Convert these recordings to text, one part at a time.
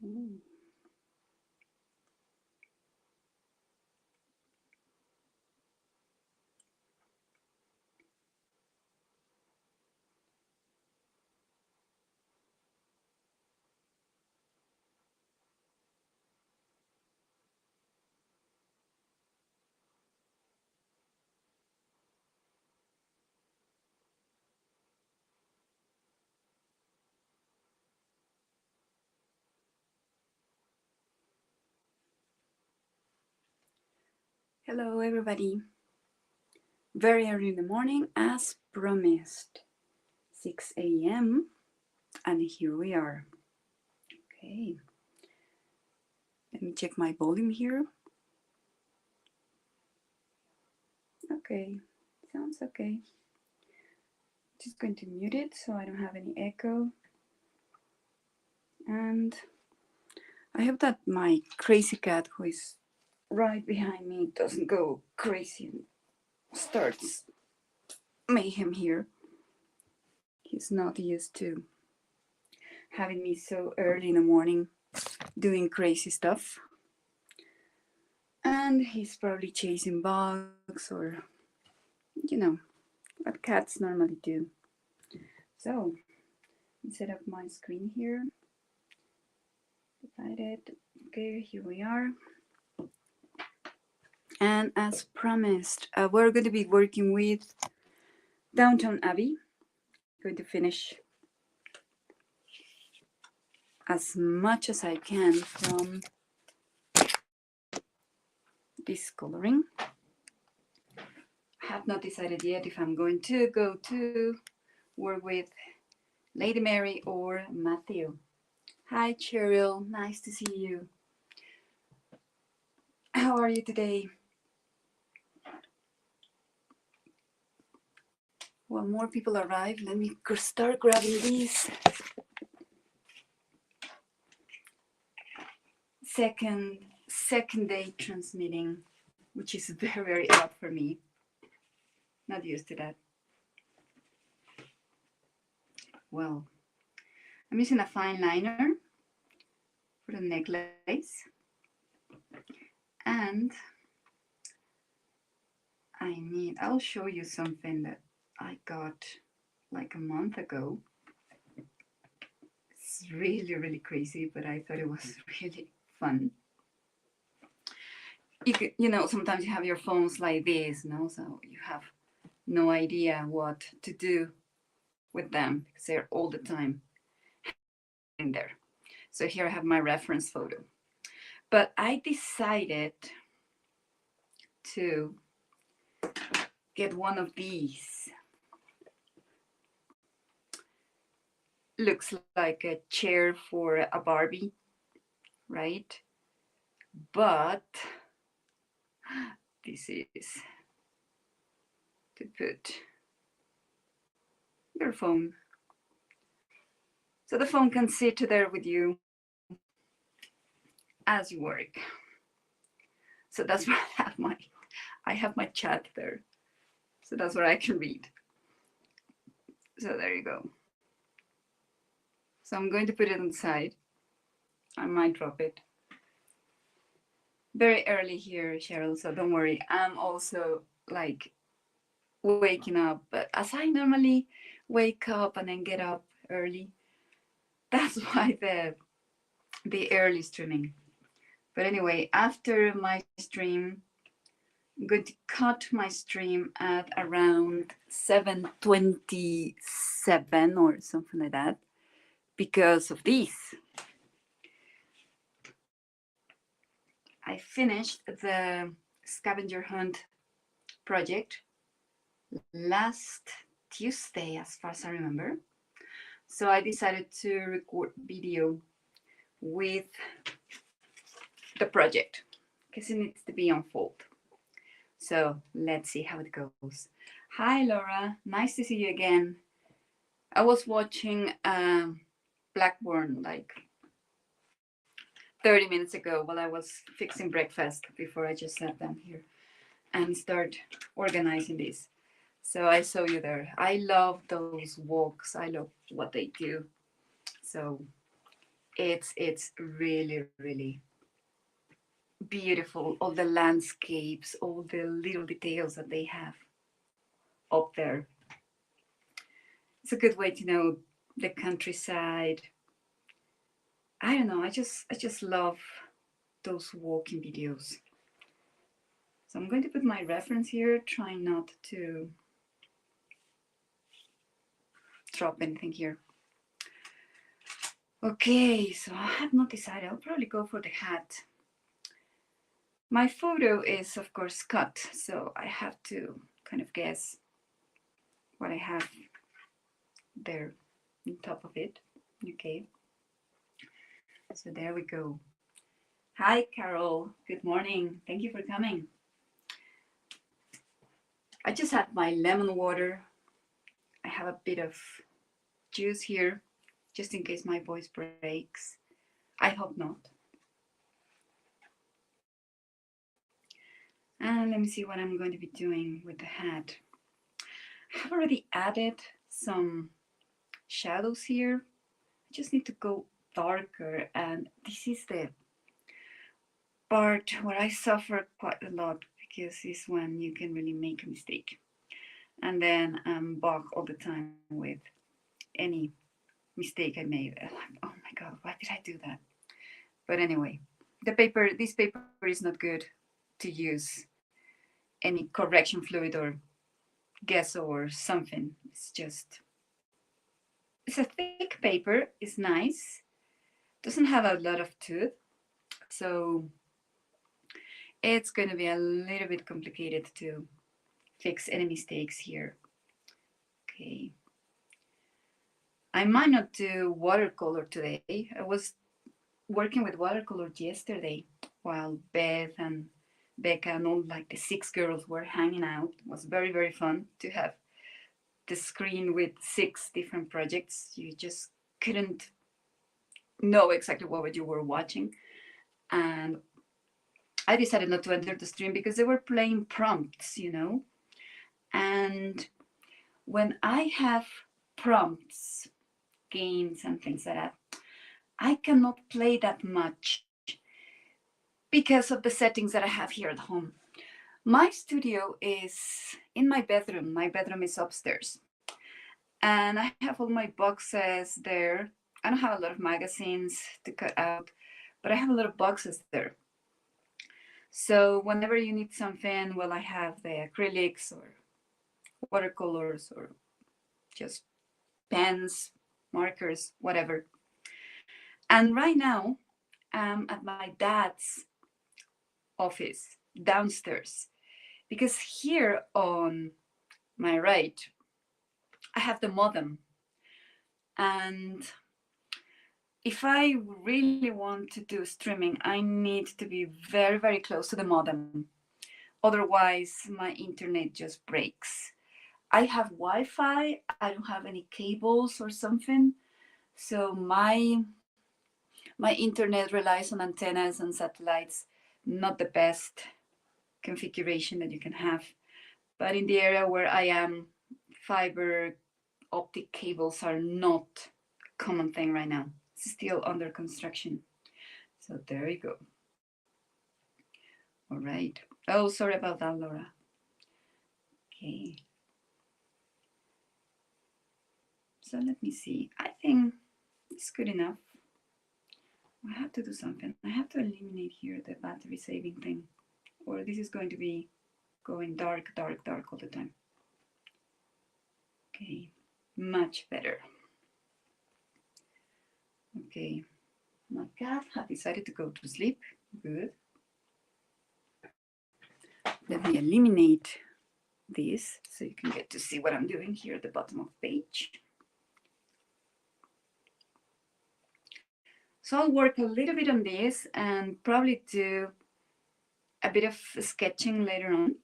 Ooh. Hello, everybody. Very early in the morning, as promised. 6 a.m. And here we are. Okay. Let me check my volume here. Okay. Sounds okay. Just going to mute it so I don't have any echo. And I hope that my crazy cat, who is right behind me, doesn't go crazy and starts mayhem here. He's not used to having me so early in the morning doing crazy stuff. And he's probably chasing bugs or, what cats normally do. So, set up my screen here. Divided. Okay, here we are. And as promised, we're going to be working with Downton Abbey. Going to finish as much as I can from this coloring. I have not decided yet if I'm going to go to work with Lady Mary or Matthew. Hi, Cheryl. Nice to see you. How are you today? While more people arrive, let me start grabbing these. Second day transmitting, which is very, very odd for me. Not used to that. Well, I'm using a fine liner for the necklace. And I'll show you something that I got like a month ago. It's really, really crazy, but I thought it was really fun. Sometimes you have your phones like this, so you have no idea what to do with them because they're all the time in there. So here I have my reference photo. But I decided to get one of these. Looks like a chair for a Barbie, right? But this is to put your phone. So the phone can sit there with you as you work. So that's where I have my chat there. So that's where I can read. So there you go. So I'm going to put it inside. I might drop it. Very early here, Cheryl, so don't worry. I'm also like waking up, but as I normally wake up and then get up early, that's why the early streaming. But anyway, after my stream, I'm going to cut my stream at around 7:27 or something like that because of this. I finished the scavenger hunt project last Tuesday, as far as I remember. So I decided to record video with the project because it needs to be on fold. So let's see how it goes. Hi, Laura. Nice to see you again. I was watching Blackburn like 30 minutes ago while I was fixing breakfast before I just sat down here and start organizing this. So I saw you there. I love those walks. I love what they do. So It's really, really beautiful. All the landscapes, all the little details that they have up there. It's a good way to know the countryside. I don't know. I just love those walking videos. So I'm going to put my reference here, trying not to drop anything here. Okay, so I have not decided. I'll probably go for the hat. My photo is, of course, cut, so I have to kind of guess what I have there on top of it. Okay, so there we go. Hi, Carol. Good morning. Thank you for coming. I just had my lemon water. I have a bit of juice here, just in case my voice breaks. I hope not. And let me see what I'm going to be doing with the hat. I have already added some shadows here. I just need to go darker, and this is the part where I suffer quite a lot, because it's when you can really make a mistake. And then I'm bugged all the time with any mistake I made. I'm like, oh my God, why did I do that? But anyway, this paper is not good to use any correction fluid or gesso or something. It's a thick paper, it's nice, doesn't have a lot of tooth, so it's going to be a little bit complicated to fix any mistakes here. Okay. I might not do watercolor today. I was working with watercolor yesterday while Beth and Becca and all like the 6 girls were hanging out. It was very, very fun to have the screen with 6 different projects. You just couldn't know exactly what you were watching. And I decided not to enter the stream because they were playing prompts, And when I have prompts, games, and things like that, I cannot play that much because of the settings that I have here at home. My studio is in my bedroom. My bedroom is upstairs. And I have all my boxes there. I don't have a lot of magazines to cut out, but I have a lot of boxes there. So whenever you need something, well, I have the acrylics or watercolors or just pens, markers, whatever. And right now, I'm at my dad's office downstairs, because here on my right, I have the modem. And if I really want to do streaming, I need to be very, very close to the modem. Otherwise, my internet just breaks. I have Wi-Fi. I don't have any cables or something. So my internet relies on antennas and satellites. Not the best configuration that you can have. But in the area where I am, fiber optic cables are not a common thing right now. It's still under construction. So there you go. All right. Oh, sorry about that, Laura. Okay. So let me see. I think it's good enough. I have to do something. I have to eliminate here the battery saving thing, or this is going to be going dark, dark, dark all the time. Okay, much better. Okay, my cat has decided to go to sleep. Good. Let me eliminate this so you can get to see what I'm doing here at the bottom of the page. So I'll work a little bit on this and probably do a bit of sketching later on.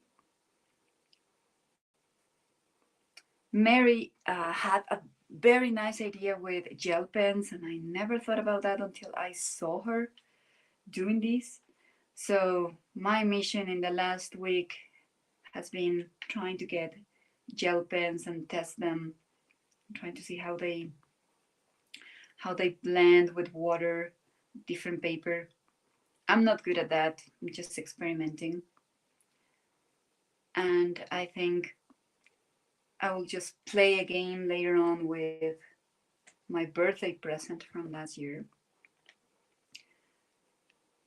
Mary had a very nice idea with gel pens, and I never thought about that until I saw her doing this. So my mission in the last week has been trying to get gel pens and test them, trying to see how how they blend with water, different paper. I'm not good at that. I'm just experimenting. And I think I will just play a game later on with my birthday present from last year.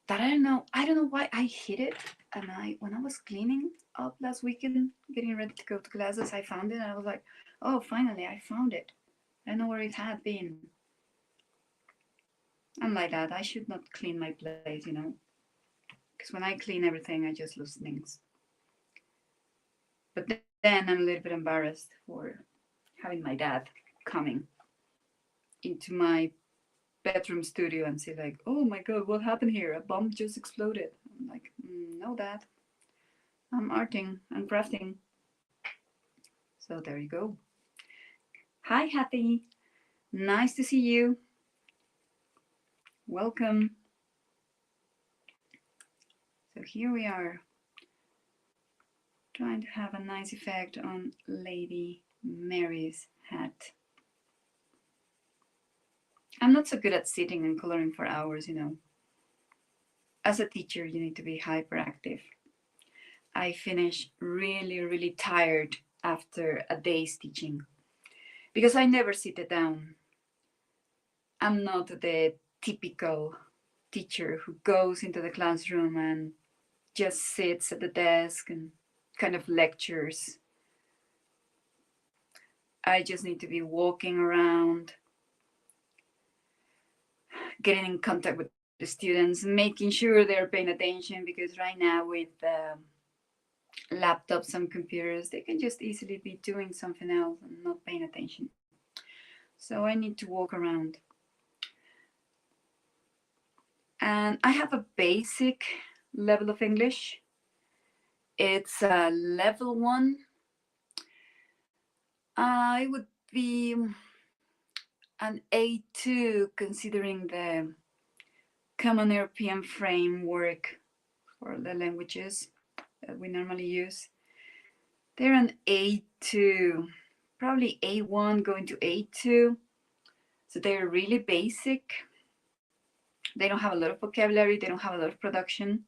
That I don't know why I hid it. And when I was cleaning up last weekend, getting ready to go to classes, I found it and I was like, oh, finally, I found it. I don't know where it had been. I'm like that. I should not clean my place, because when I clean everything, I just lose things. But then I'm a little bit embarrassed for having my dad coming into my bedroom studio and say like, oh my god, what happened here? A bomb just exploded. I'm like, no, dad. I'm arting and crafting. So there you go. Hi, Hattie. Nice to see you. Welcome. So here we are, trying to have a nice effect on Lady Mary's hat. I'm not so good at sitting and coloring for hours, As a teacher, you need to be hyperactive. I finish really, really tired after a day's teaching because I never sit down. I'm not the typical teacher who goes into the classroom and just sits at the desk and kind of lectures. I just need to be walking around, getting in contact with the students, making sure they're paying attention, because right now with laptops and computers, they can just easily be doing something else and not paying attention. So I need to walk around. And I have a basic level of English. It's a level 1. I would be an A2 considering the Common European Framework for the languages that we normally use. They're an A2, probably A1 going to A2. So they're really basic. They don't have a lot of vocabulary. They don't have a lot of production.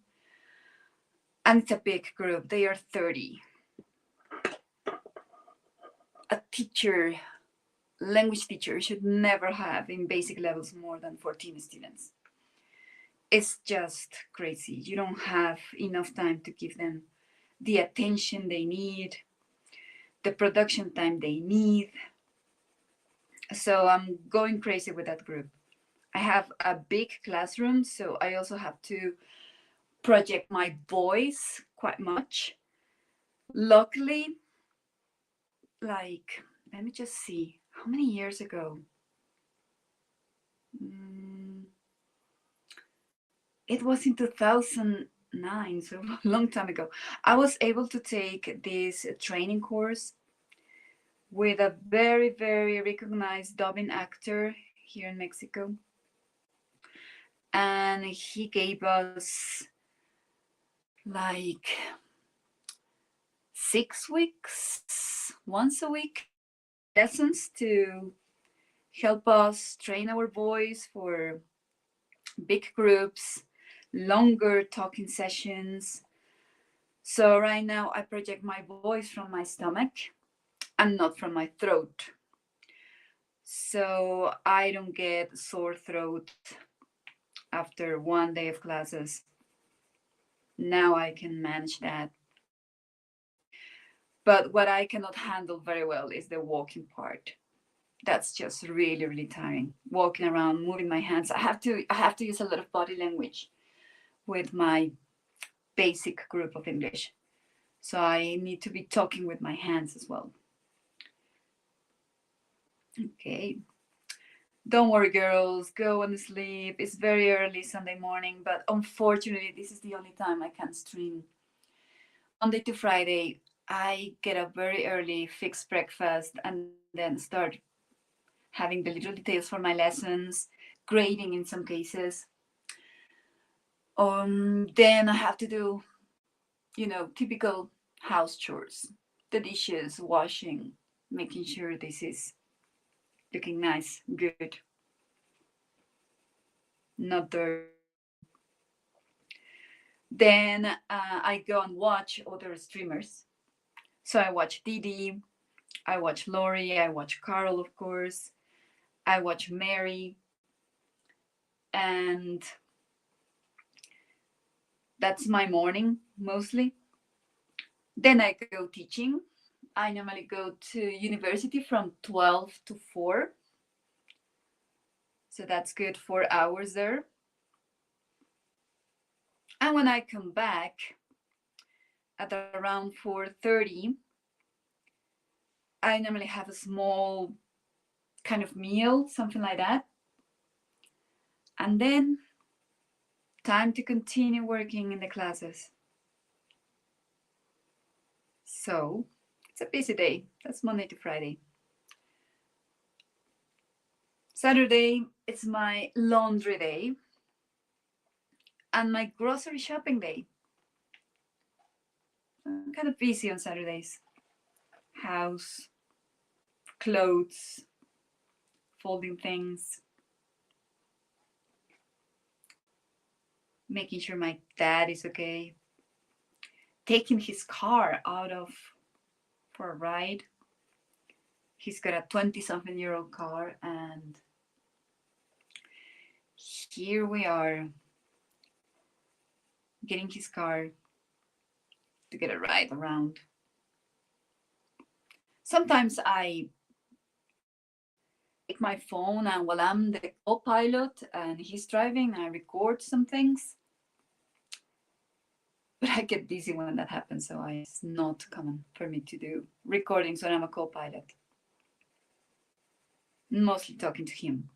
And it's a big group. They are 30. A teacher, language teacher, should never have in basic levels more than 14 students. It's just crazy. You don't have enough time to give them the attention they need, the production time they need. So I'm going crazy with that group. I have a big classroom, so I also have to project my voice quite much. Luckily, let me just see, how many years ago? It was in 2009, so a long time ago. I was able to take this training course with a very, very recognized dubbing actor here in Mexico. And he gave us 6 weeks, once a week, lessons to help us train our voice for big groups, longer talking sessions. So right now I project my voice from my stomach and not from my throat. So I don't get sore throat after one day of classes. Now I can manage that. But what I cannot handle very well is the walking part. That's just really, really tiring. Walking around, moving my hands. I have to use a lot of body language with my basic group of English. So I need to be talking with my hands as well. Okay. Don't worry, girls. Go and sleep. It's very early Sunday morning, but unfortunately, this is the only time I can stream. Monday to Friday, I get up very early, fix breakfast, and then start having the little details for my lessons, grading in some cases. Then I have to do, typical house chores, the dishes, washing, making sure this is looking nice, good. not dirty. Then I go and watch other streamers. So I watch Didi, I watch Lori, I watch Carol, of course, I watch Mary, and that's my morning mostly. Then I go teaching. I normally go to university from 12 to 4. So that's good, 4 hours there. And when I come back at around 4:30, I normally have a small kind of meal, something like that. And then time to continue working in the classes. So it's a busy day. That's Monday to Friday. Saturday, it's my laundry day and my grocery shopping day. I'm kind of busy on Saturdays. House, clothes, folding things, making sure my dad is okay, taking his car out of for a ride. He's got a 20-something-year-old car, and here we are getting his car to get a ride around. Sometimes I take my phone, and while I'm the co-pilot and he's driving, I record some things. But I get dizzy when that happens, so it's not common for me to do recordings when I'm a co-pilot. Mostly talking to him.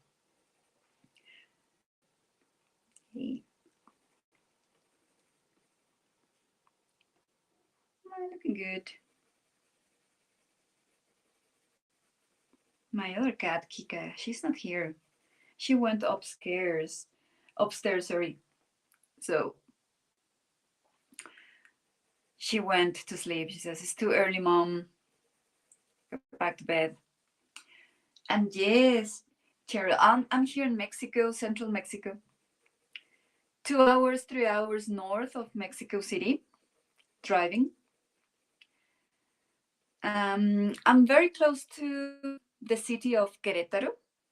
Hey. Looking good. My other cat, Kika, she's not here. She went upstairs, sorry. So she went to sleep. She says, it's too early, Mom. Go back to bed. And yes, Cheryl, I'm here in Mexico, central Mexico. 2 hours, 3 hours north of Mexico City, driving. I'm very close to the city of Querétaro,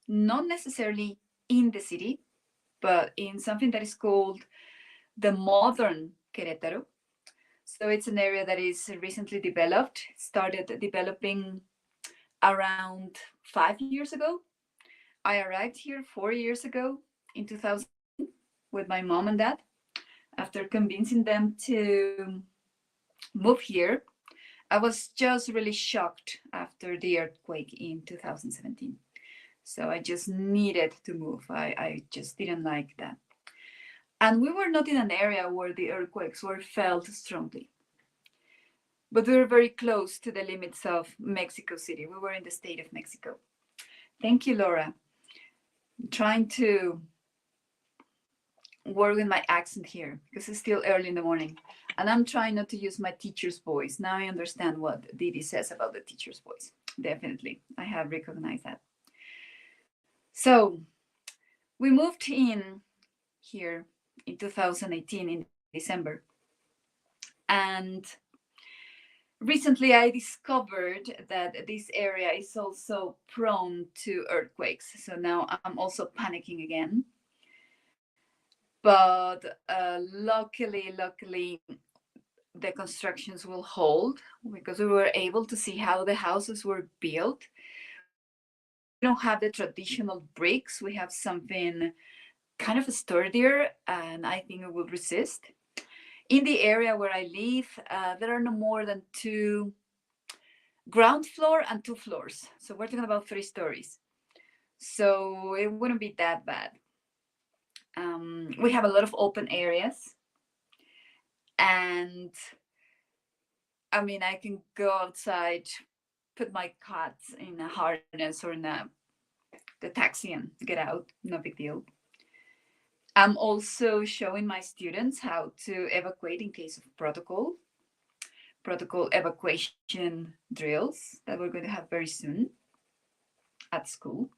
not necessarily in the city, but in something that is called the modern Querétaro. So it's an area that is recently developed, started developing around 5 years ago. I arrived here 4 years ago in 2000 with my mom and dad after convincing them to move here. I was just really shocked after the earthquake in 2017. So I just needed to move. I just didn't like that. And we were not in an area where the earthquakes were felt strongly. But we were very close to the limits of Mexico City. We were in the state of Mexico. Thank you, Laura. I'm trying to work with my accent here because it's still early in the morning. And I'm trying not to use my teacher's voice. Now I understand what Didi says about the teacher's voice. Definitely. I have recognized that. So we moved in here in 2018 in December. And recently I discovered that this area is also prone to earthquakes. So now I'm also panicking again. But luckily, the constructions will hold because we were able to see how the houses were built. We don't have the traditional bricks. We have something kind of sturdier, and I think it will resist. In the area where I live, there are no more than 2 ground floor and 2 floors. So we're talking about 3 stories. So it wouldn't be that bad. We have a lot of open areas. And I mean, I can go outside, put my cats in a harness or in the taxi and get out. No big deal. I'm also showing my students how to evacuate in case of protocol evacuation drills that we're going to have very soon at school.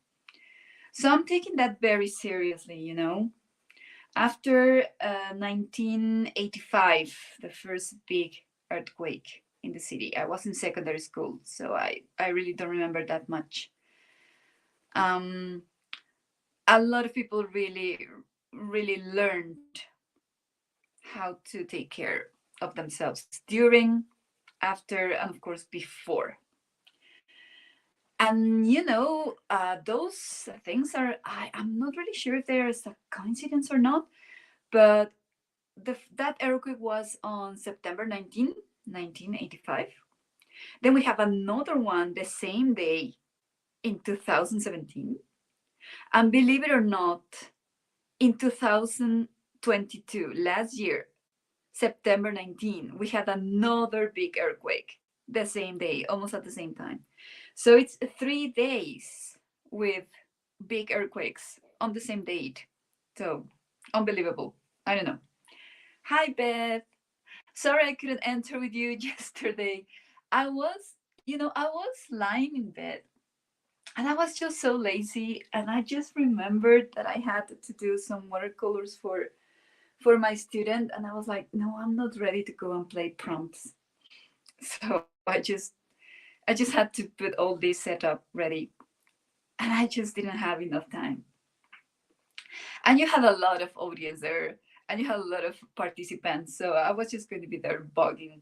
So I'm taking that very seriously, After 1985, the first big earthquake in the city. I was in secondary school, so I really don't remember that much. Um, a lot of people really learned how to take care of themselves during, after, and of course before. And those things are, I'm not really sure if there's a coincidence or not, but that earthquake was on September 1985. Then we have another one the same day in 2017. And believe it or not, in 2022, last year, September 19, we had another big earthquake the same day, almost at the same time. So it's 3 days with big earthquakes on the same date. So unbelievable. I don't know. Hi, Beth. Sorry I couldn't enter with you yesterday. I was lying in bed and I was just so lazy, and I just remembered that I had to do some watercolors for my student, and I was like, no, I'm not ready to go and play prompts. So I just had to put all this setup ready, and I just didn't have enough time. And you had a lot of audience there, and you had a lot of participants, so I was just going to be there bugging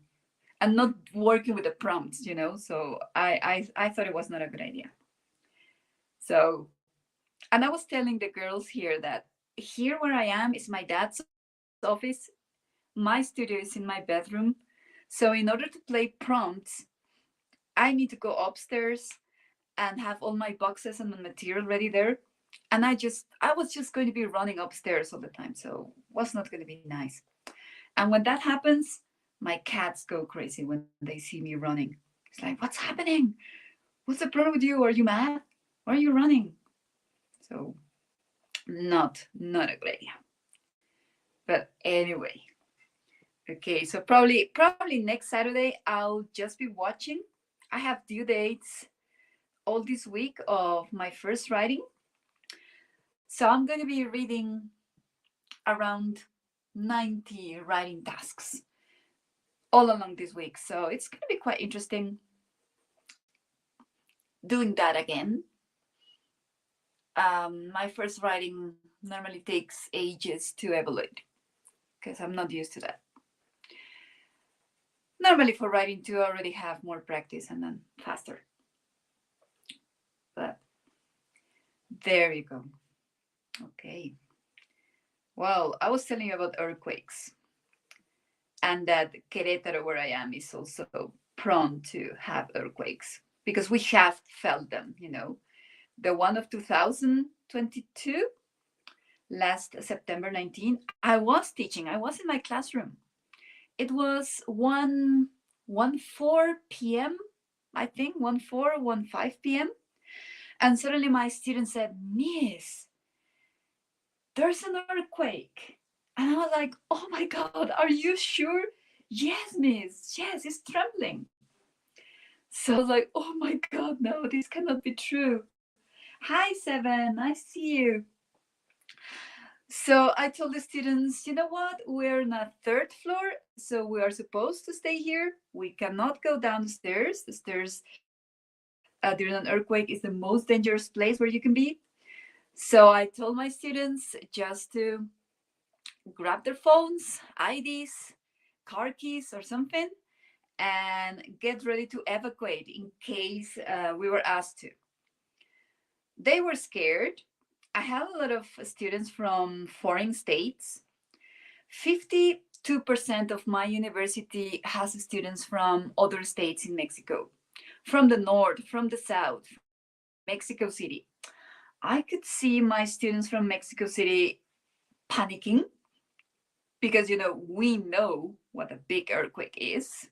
and not working with the prompts. So I thought it was not a good idea. So, and I was telling the girls here that here where I am is my dad's office. My studio is in my bedroom. So in order to play prompts, I need to go upstairs and have all my boxes and my material ready there. And I was just going to be running upstairs all the time. So it was not going to be nice. And when that happens, my cats go crazy when they see me running. It's like, what's happening? What's the problem with you? Are you mad? Why are you running? So not a good idea. But anyway, okay. So probably next Saturday I'll just be watching. I have due dates all this week of my first writing. So I'm going to be reading around 90 writing tasks all along this week. So it's going to be quite interesting doing that again. My first writing normally takes ages to evaluate because I'm not used to that. Normally for writing two, I already have more practice and then faster. But there you go. Okay. Well, I was telling you about earthquakes and that Querétaro, where I am, is also prone to have earthquakes because we have felt them. The one of 2022, last September 19, I was teaching. I was in my classroom. It was 1:04 p.m., I think, 1:04, 1:05 p.m. And suddenly my student said, Miss, there's an earthquake. And I was like, oh my God, are you sure? Yes, Miss. Yes, it's trembling. So I was like, oh my God, no, this cannot be true. Hi, Seven. I see you. So I told the students, you know what? We're on a third floor, so we are supposed to stay here. We cannot go down the stairs. The stairs during an earthquake is the most dangerous place where you can be. So I told my students just to grab their phones, IDs, car keys, or something, and get ready to evacuate in case we were asked to. They were scared. I have a lot of students from foreign states. 52% of my university has students from other states in Mexico, from the north, from the south, from Mexico City. I could see my students from Mexico City panicking because, we know what a big earthquake is.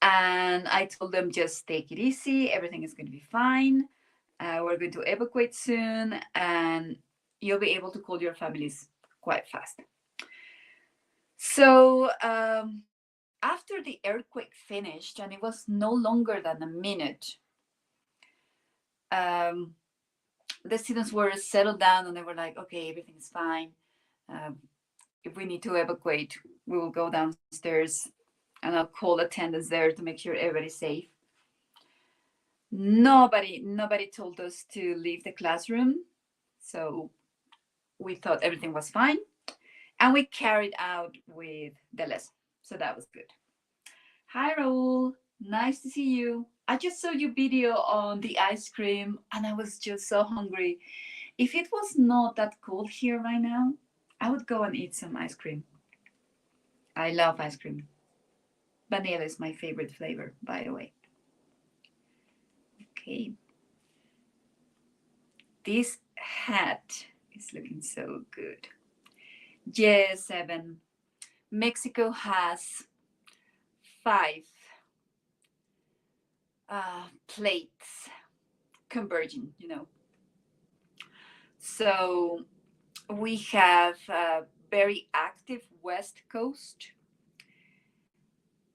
And I told them, just take it easy. Everything is going to be fine. We're going to evacuate soon, and you'll be able to call your families quite fast. So after the earthquake finished, and it was no longer than a minute, the students were settled down and they were like, okay, everything's fine. If we need to evacuate, we will go downstairs and I'll call attendants there to make sure everybody's safe. Nobody told us to leave the classroom, so we thought everything was fine, and we carried out with the lesson, so that was good. Hi Raul, nice to see you. I just saw your video on the ice cream and I was just so hungry. If it was not that cold here right now, I would go and eat some ice cream. I love ice cream. Vanilla is my favorite flavor, by the way. Okay. This hat is looking so good. Yes, Evan. Mexico has 5 plates converging, So we have a very active West Coast.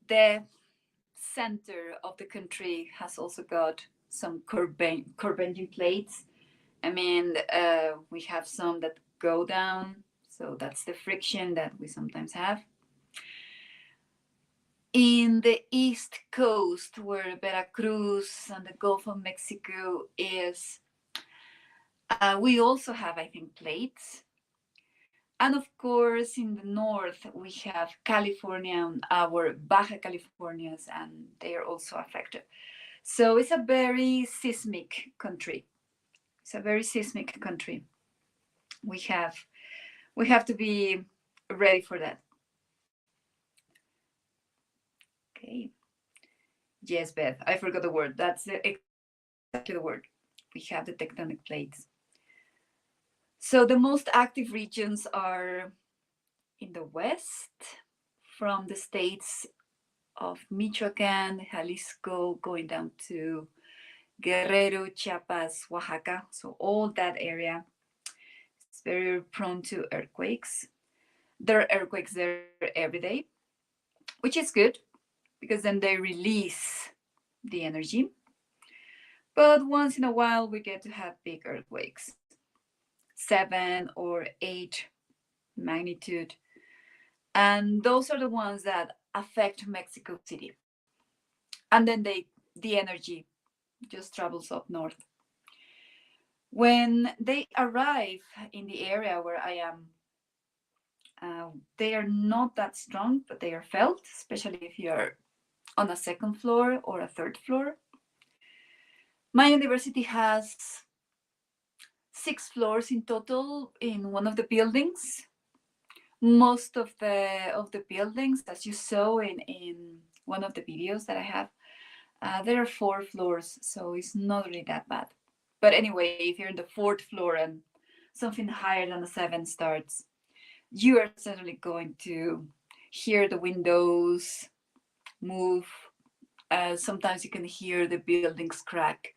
The center of the country has also got some converging plates. I mean, we have some that go down, so that's the friction that we sometimes have. In the East Coast, where Veracruz and the Gulf of Mexico is, we also have, I think, plates. And of course, in the north, we have California and our Baja Californias, and they are also affected. So it's a very seismic country. It's a very seismic country. We have to be ready for that. Okay. Yes, Beth, I forgot the word. That's exactly the word. We have the tectonic plates. So the most active regions are in the west, from the states of Michoacan, Jalisco, going down to Guerrero, Chiapas, Oaxaca. So all that area is very prone to earthquakes. There are earthquakes there every day, which is good because then they release the energy. But once in a while, we get to have big earthquakes, 7 or 8 magnitude. And those are the ones that affect Mexico City. And then the energy just travels up north. When they arrive in the area where I am, they are not that strong, but they are felt, especially if you're on a second floor or a third floor. My university has 6 floors in total in one of the buildings. Most of the buildings, as you saw in one of the videos that I have, there are 4 floors, so it's not really that bad. But anyway, if you're in the 4th floor and something higher than a 7 starts, you are certainly going to hear the windows move. Sometimes you can hear the buildings crack.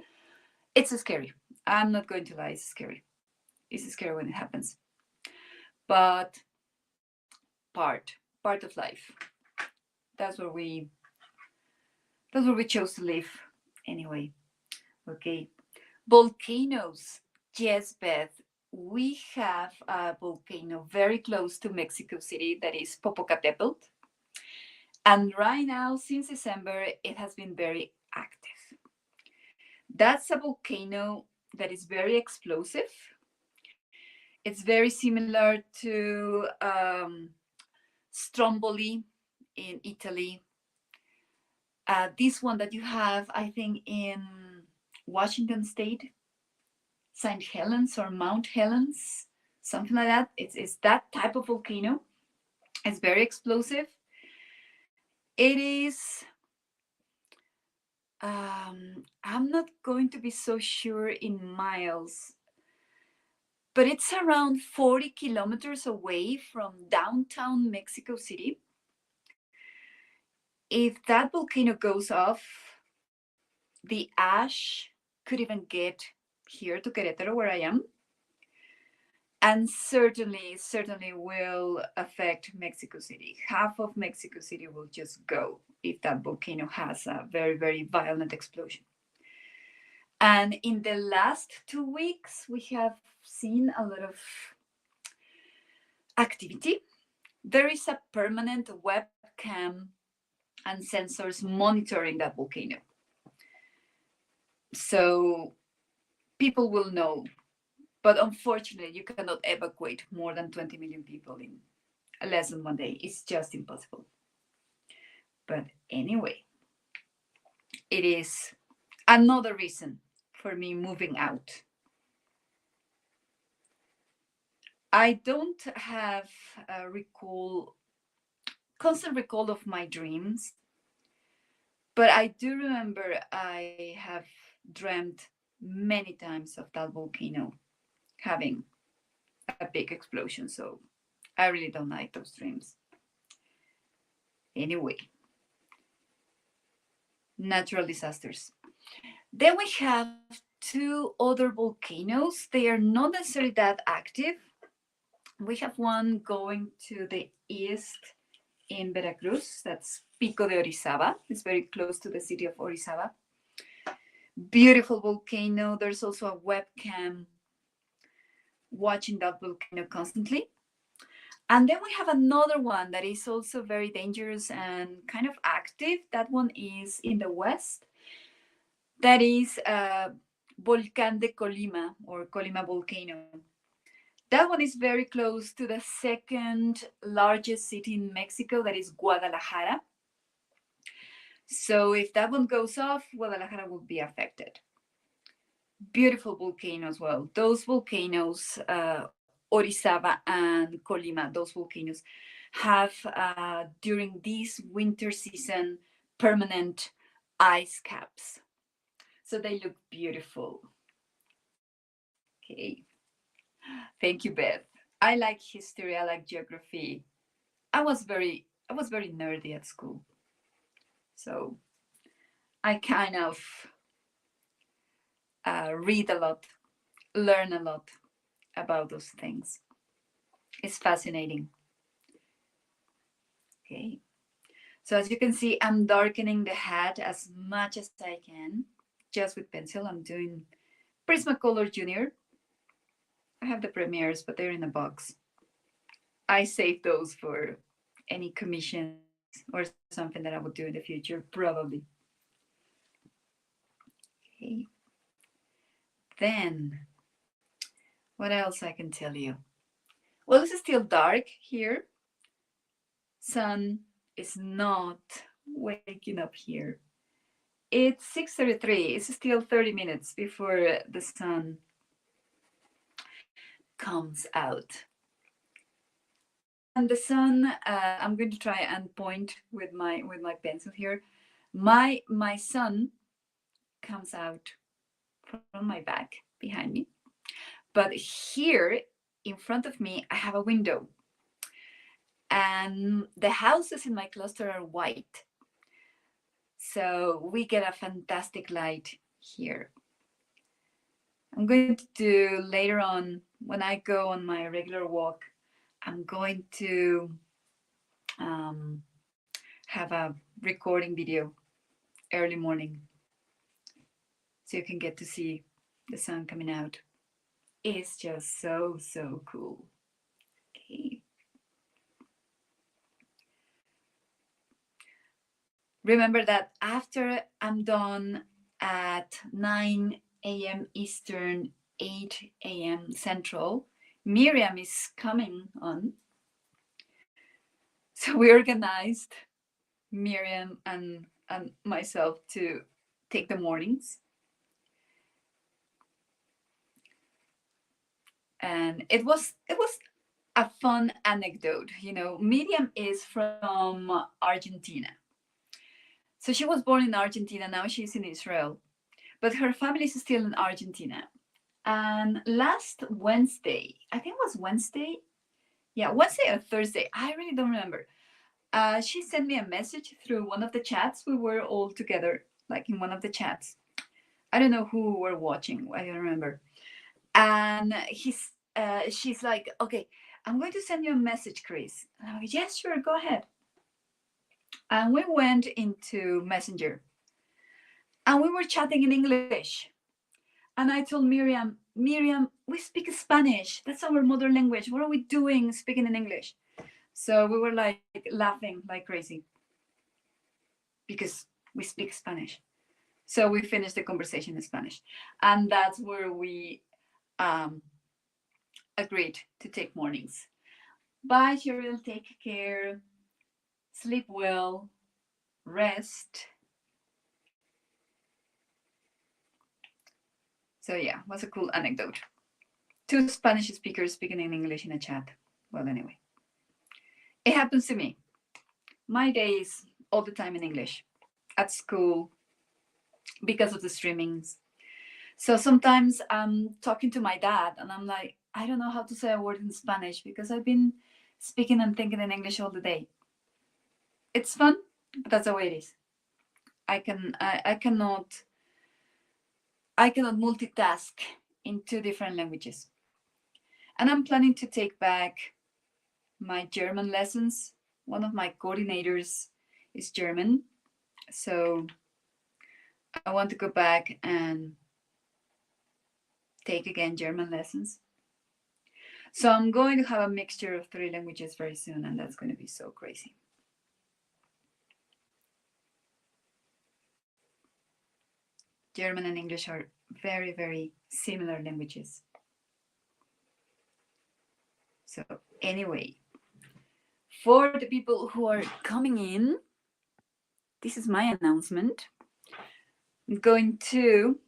It's scary. I'm not going to lie, it's scary. It's scary when it happens. But part of life. That's where we chose to live anyway. Okay. Volcanoes. Yes, Beth. We have a volcano very close to Mexico City that is Popocatépetl. And right now, since December, it has been very active. That's a volcano that is very explosive. It's very similar to Stromboli in Italy. This one that you have, I think, in Washington State, St. Helens or Mount Helens, something like that. It's that type of volcano. It's very explosive. It is, I'm not going to be so sure in miles, but it's around 40 kilometers away from downtown Mexico City. If that volcano goes off, the ash could even get here to Querétaro, where I am, and certainly will affect Mexico City. Half of Mexico City will just go if that volcano has a very, very violent explosion. And in the last 2 weeks, we have seen a lot of activity. There is a permanent webcam and sensors monitoring that volcano. So people will know, but unfortunately, you cannot evacuate more than 20 million people in less than 1 day. It's just impossible. But anyway, it is another reason for me moving out. I don't have a constant recall of my dreams, but I do remember I have dreamt many times of that volcano having a big explosion. So I really don't like those dreams. Anyway, natural disasters. Then we have two other volcanoes. They are not necessarily that active. We have one going to the east in Veracruz. That's Pico de Orizaba. It's very close to the city of Orizaba. Beautiful volcano. There's also a webcam watching that volcano constantly. And then we have another one that is also very dangerous and kind of active. That one is in the west. That is Volcán de Colima, or Colima volcano. That one is very close to the second largest city in Mexico, that is Guadalajara. So if that one goes off, Guadalajara will be affected. Beautiful volcano as well. Those volcanoes, Orizaba and Colima, those volcanoes have, during this winter season, permanent ice caps. So they look beautiful. Okay. Thank you, Beth. I like history, I like geography. I was very nerdy at school. So I kind of read a lot, learn a lot about those things. It's fascinating. Okay. So as you can see, I'm darkening the hat as much as I can, just with pencil. I'm doing Prismacolor Junior. I have the premieres, but they're in a box. I save those for any commissions or something that I would do in the future, probably. Okay. Then, what else I can tell you? Well, it's still dark here. Sun is not waking up here. It's 6:33. It's still 30 minutes before the sun comes out. And the sun, I'm going to try and point with my pencil here. My sun comes out from my back behind me. But here in front of me, I have a window. And the houses in my cluster are white. So we get a fantastic light here. I'm going to do later on, when I go on my regular walk, I'm going to have a recording video early morning, so you can get to see the sun coming out. It's just so cool. Okay. Remember that after I'm done at 9 a.m. Eastern, 8 a.m. Central, Miriam is coming on. So we organized, Miriam and myself, to take the mornings. And it was a fun anecdote. You know, Miriam is from Argentina. So she was born in Argentina, now she's in Israel. But her family is still in Argentina. And last Wednesday, I think it was Wednesday. Yeah, Wednesday or Thursday. I really don't remember. She sent me a message through one of the chats. We were all together, like in one of the chats. I don't know who were watching. I don't remember. And she's like, okay, I'm going to send you a message, Chris. And I'm like, yes, sure, go ahead. And we went into Messenger. And we were chatting in English. And I told Miriam, Miriam, we speak Spanish. That's our mother language. What are we doing speaking in English? So we were like laughing like crazy because we speak Spanish. So we finished the conversation in Spanish. And that's where we um, agreed to take mornings. Bye, Cheryl. Take care. Sleep well. Rest. So, yeah, was a cool anecdote. Two Spanish speakers speaking in English in a chat. Well, anyway, it happens to me. My days all the time in English at school because of the streamings. So sometimes I'm talking to my dad and I'm like, I don't know how to say a word in Spanish because I've been speaking and thinking in English all the day. It's fun, but that's the way it is. I cannot multitask in two different languages. And I'm planning to take back my German lessons. One of my coordinators is German. So I want to go back and take again German lessons. So I'm going to have a mixture of three languages very soon, and that's going to be so crazy. German and English are very, very similar languages. So anyway, for the people who are coming in, this is my announcement. I'm going to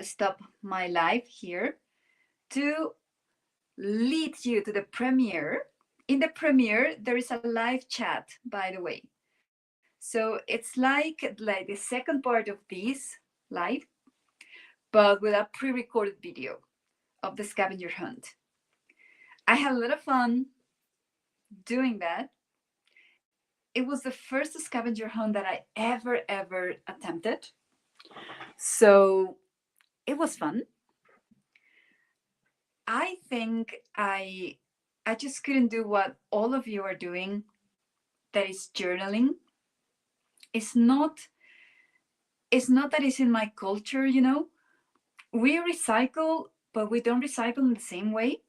stop my live here to lead you to the premiere. In the premiere, there is a live chat, by the way. So it's like the second part of this live, but with a pre-recorded video of the scavenger hunt. I had a lot of fun doing that. It was the first scavenger hunt that I ever attempted. So it was fun. I think I just couldn't do what all of you are doing, that is journaling. It's not that it's in my culture, you know. We recycle, but we don't recycle in the same way.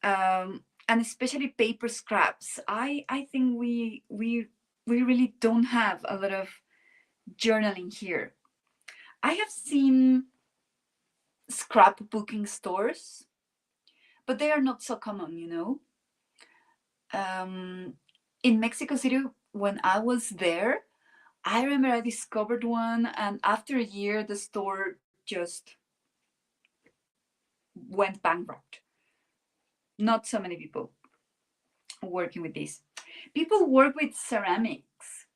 And especially paper scraps. I think we really don't have a lot of journaling here. I have seen scrapbooking stores, but they are not so common, you know. In Mexico City, when I was there, I remember I discovered one, and after a year, the store just went bankrupt. Not so many people working with this. People work with ceramics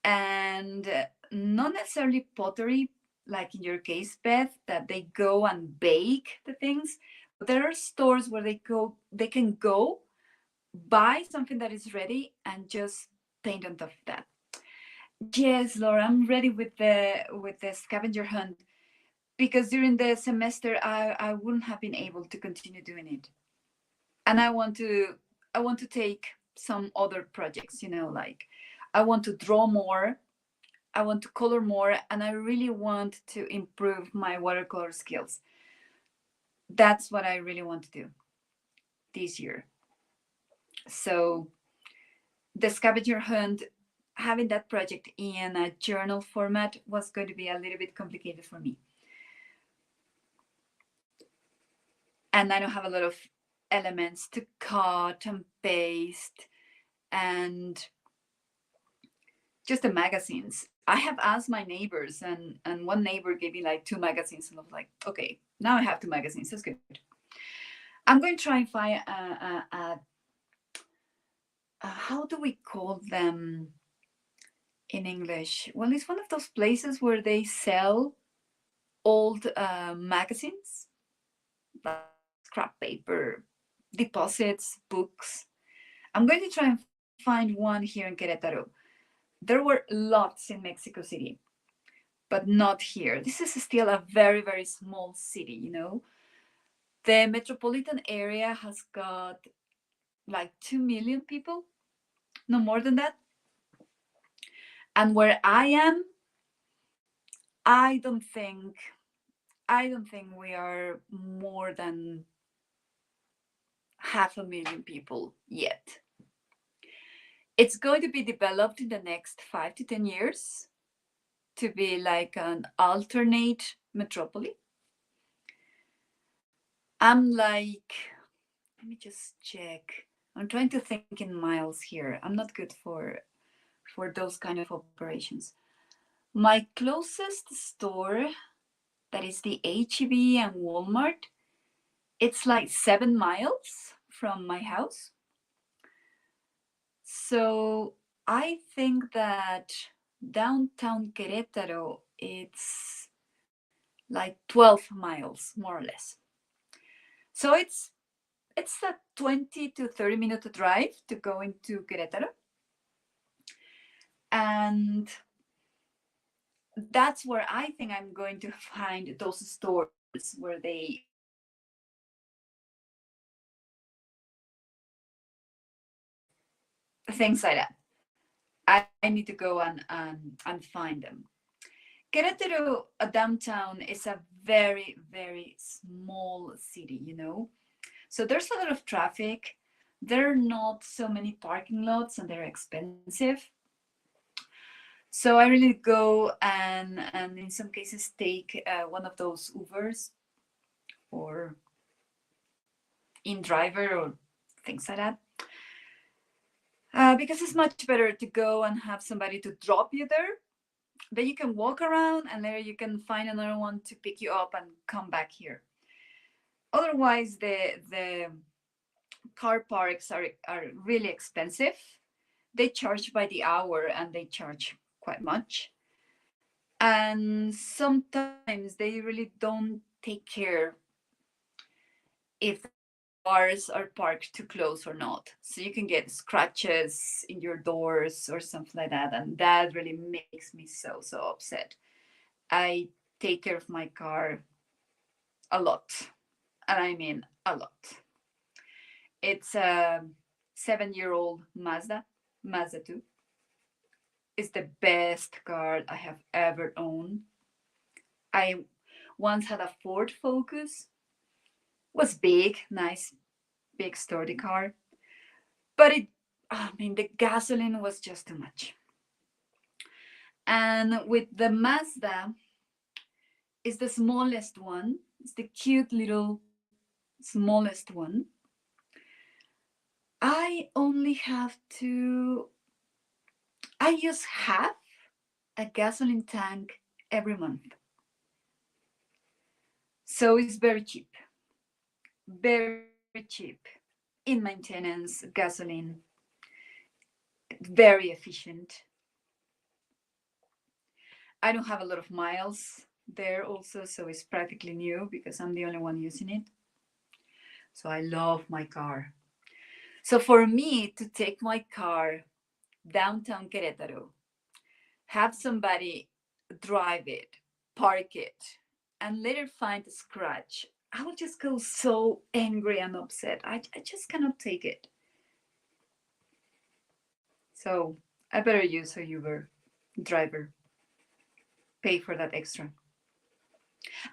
and not necessarily pottery, like in your case, Beth, that they go and bake the things. But there are stores where they can go buy something that is ready and just paint on top of that. Yes, Laura, I'm ready with the scavenger hunt, because during the semester I wouldn't have been able to continue doing it. And I want to take some other projects, you know, like I want to draw more, I want to color more, and I really want to improve my watercolor skills. That's what I really want to do this year. So the scavenger hunt, having that project in a journal format was going to be a little bit complicated for me. And I don't have a lot of elements to cut and paste, and just the magazines. I have asked my neighbors, and one neighbor gave me like 2 magazines, and I was like, okay, now I have 2 magazines. That's good. I'm going to try and find how do we call them in English? Well, it's one of those places where they sell old magazines, like scrap paper, deposits, books. I'm going to try and find one here in Querétaro. There were lots in Mexico City, but not here. This is still a very, very small city, you know. The metropolitan area has got like 2 million people, no more than that. And where I am, I don't think I don't think we are more than 500,000 people yet. It's going to be developed in the next 5 to 10 years to be like an alternate metropolis. I'm like, let me just check. I'm trying to think in miles here. I'm not good for those kind of operations. My closest store, that is the HEB and Walmart, it's like 7 miles from my house. So I think that downtown Querétaro, it's like 12 miles, more or less. So it's a 20 to 30-minute drive to go into Querétaro. And that's where I think I'm going to find those stores where they things like that. I need to go and find them. Querétaro, a downtown, is a very, very small city, you know. So there's a lot of traffic. There are not so many parking lots and they're expensive. So I really go and in some cases take one of those Ubers or in driver or things like that. Because it's much better to go and have somebody to drop you there. Then you can walk around and later you can find another one to pick you up and come back here. Otherwise, the car parks are really expensive. They charge by the hour and they charge quite much. And sometimes they really don't take care if cars are parked too close or not. So you can get scratches in your doors or something like that. And that really makes me so, so upset. I take care of my car a lot. And I mean a lot. It's a 7-year-old Mazda 2. It's the best car I have ever owned. I once had a Ford Focus. Was big, nice, big sturdy car. But the gasoline was just too much. And with the Mazda, it's the smallest one. It's the cute little smallest one. I only have to, I use half a gasoline tank every month. So it's very cheap. Very, very cheap in maintenance, gasoline, very efficient. I don't have a lot of miles there also, so it's practically new because I'm the only one using it. So I love my car. So for me to take my car downtown Querétaro, have somebody drive it, park it, and later find a scratch, I will just go so angry and upset. I just cannot take it. So I better use a Uber driver, pay for that extra.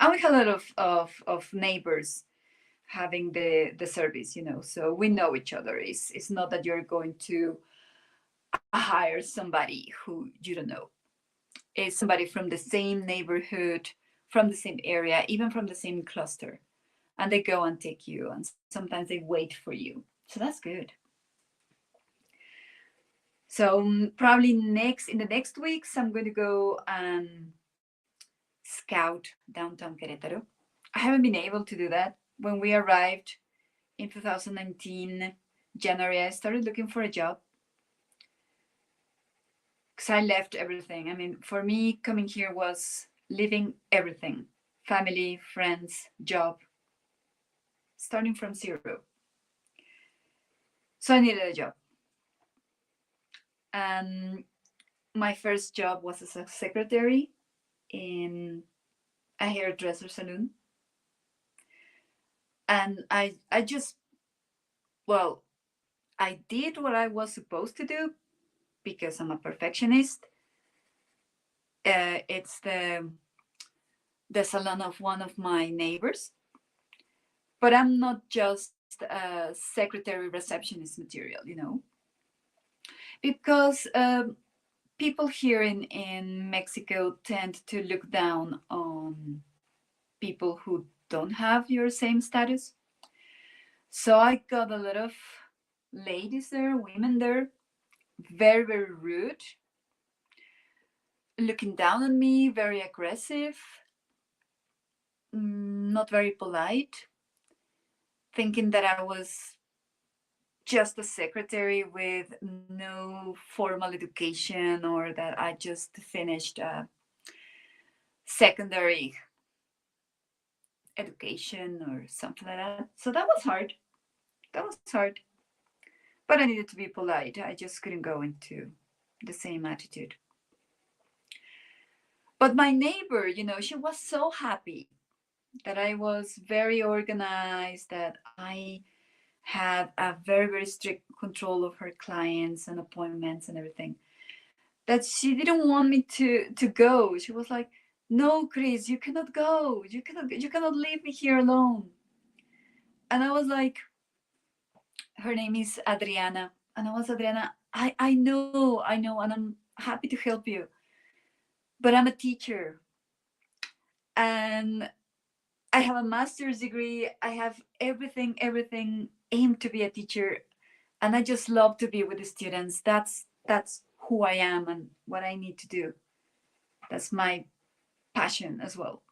And we have a lot of neighbors having the service, so we know each other. It's not that you're going to hire somebody who you don't know. It's somebody from the same neighborhood, from the same area, even from the same cluster. And they go and take you, and sometimes they wait for you. So that's good. So probably in the next weeks, I'm going to go and scout downtown Querétaro. I haven't been able to do that. When we arrived in 2019, January, I started looking for a job because I left everything. I mean, for me, coming here was leaving everything: family, friends, job, starting from zero. So I needed a job. And my first job was as a secretary in a hairdresser salon. And I just, well, I did what I was supposed to do because I'm a perfectionist. It's the the salon of one of my neighbors, but I'm not just a secretary receptionist material, because people here in Mexico tend to look down on people who don't have your same status. So I got a lot of ladies there, women there, very, very rude, looking down on me, very aggressive, not very polite, thinking that I was just a secretary with no formal education, or that I just finished secondary education or something like that. So that was hard. That was hard. But I needed to be polite. I just couldn't go into the same attitude. But my neighbor, she was so happy that I was very organized, that I had a very, very strict control of her clients and appointments and everything, that she didn't want me to go. She was like, "No, Chris, you cannot go. You cannot leave me here alone." And I was like, her name is Adriana. And I was, "Adriana, I know, and I'm happy to help you. But I'm a teacher, and I have a master's degree. I have everything aimed to be a teacher. And I just love to be with the students. That's who I am and what I need to do. That's my passion as well."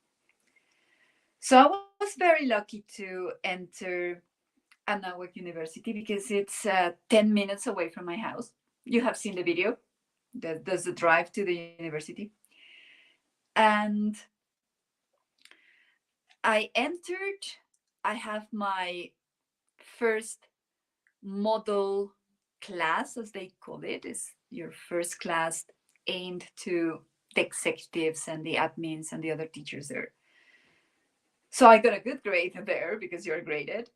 So I was very lucky to enter Anáhuac University because it's 10 minutes away from my house. You have seen the video. There's the drive to the university. And I entered. I have my first model class, as they call it. Is your first class aimed to the executives and the admins and the other teachers there. So I got a good grade there because you're graded.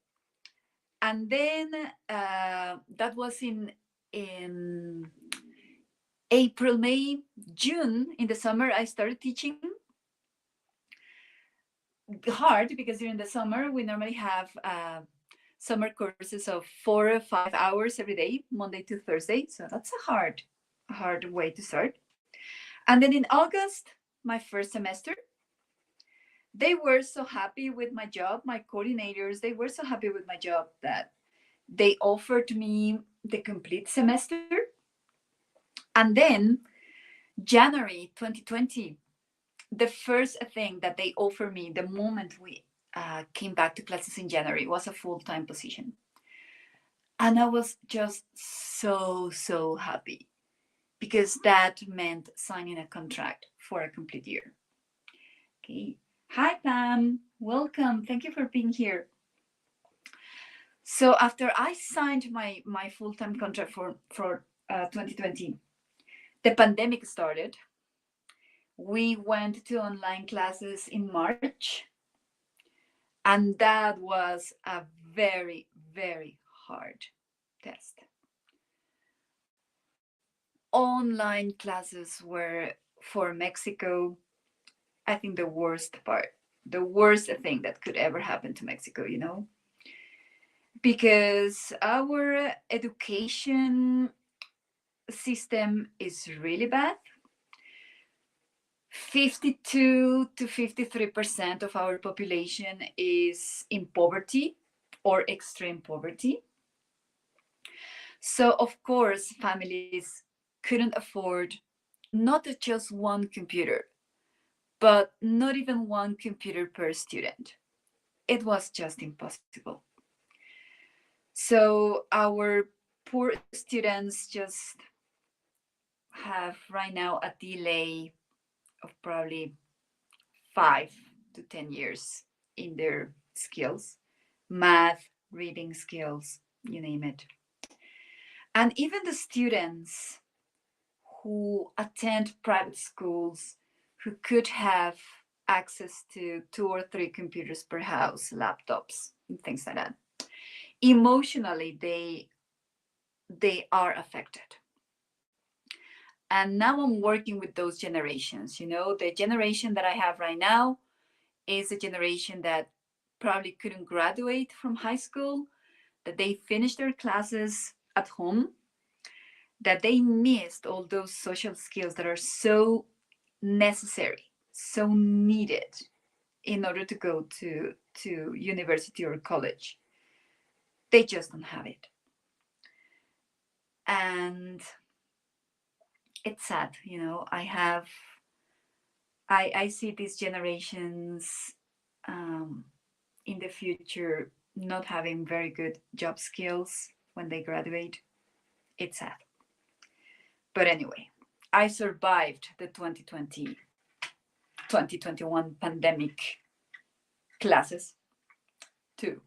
And then that was in April, May, June. In the summer, I started teaching. Hard because during the summer we normally have summer courses of 4 or 5 hours every day, Monday to Thursday. So that's a hard way to start. And then in August, my first semester, they were so happy with my job. My coordinators, they were so happy with my job that they offered me the complete semester. And then January 2020, the first thing that they offered me the moment we came back to classes in January was a full-time position. And I was just so happy because that meant signing a contract for a complete year. Okay. Hi, Pam. Welcome. Thank you for being here. So after I signed my full-time contract for 2020, the pandemic started. We went to online classes in March, and that was a very, very hard test. Online classes were, for Mexico, I think the worst part, the worst thing that could ever happen to Mexico, because our education system is really bad. 52 to 53% of our population is in poverty or extreme poverty. So, of course, families couldn't afford not just one computer, but not even one computer per student. It was just impossible. So, our poor students just have right now a delay of probably 5 to 10 years in their skills, math, reading skills, you name it. And even the students who attend private schools, who could have access to 2 or 3 computers per house, laptops, and things like that, emotionally they are affected. And now I'm working with those generations. The generation that I have right now is a generation that probably couldn't graduate from high school, that they finished their classes at home, that they missed all those social skills that are so necessary, so needed in order to go to university or college. They just don't have it. And it's sad, I see these generations in the future not having very good job skills when they graduate. It's sad. But anyway, I survived the 2021 pandemic classes, to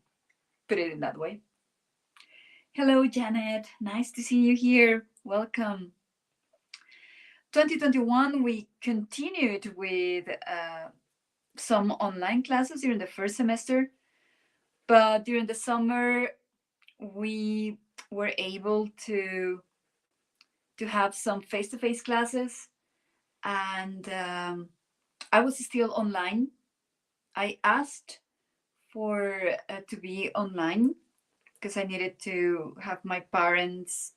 put it in that way. Hello, Janet. Nice to see you here. Welcome. 2021, we continued with some online classes during the first semester, but during the summer, we were able to have some face-to-face classes, and I was still online. I asked for to be online because I needed to have my parents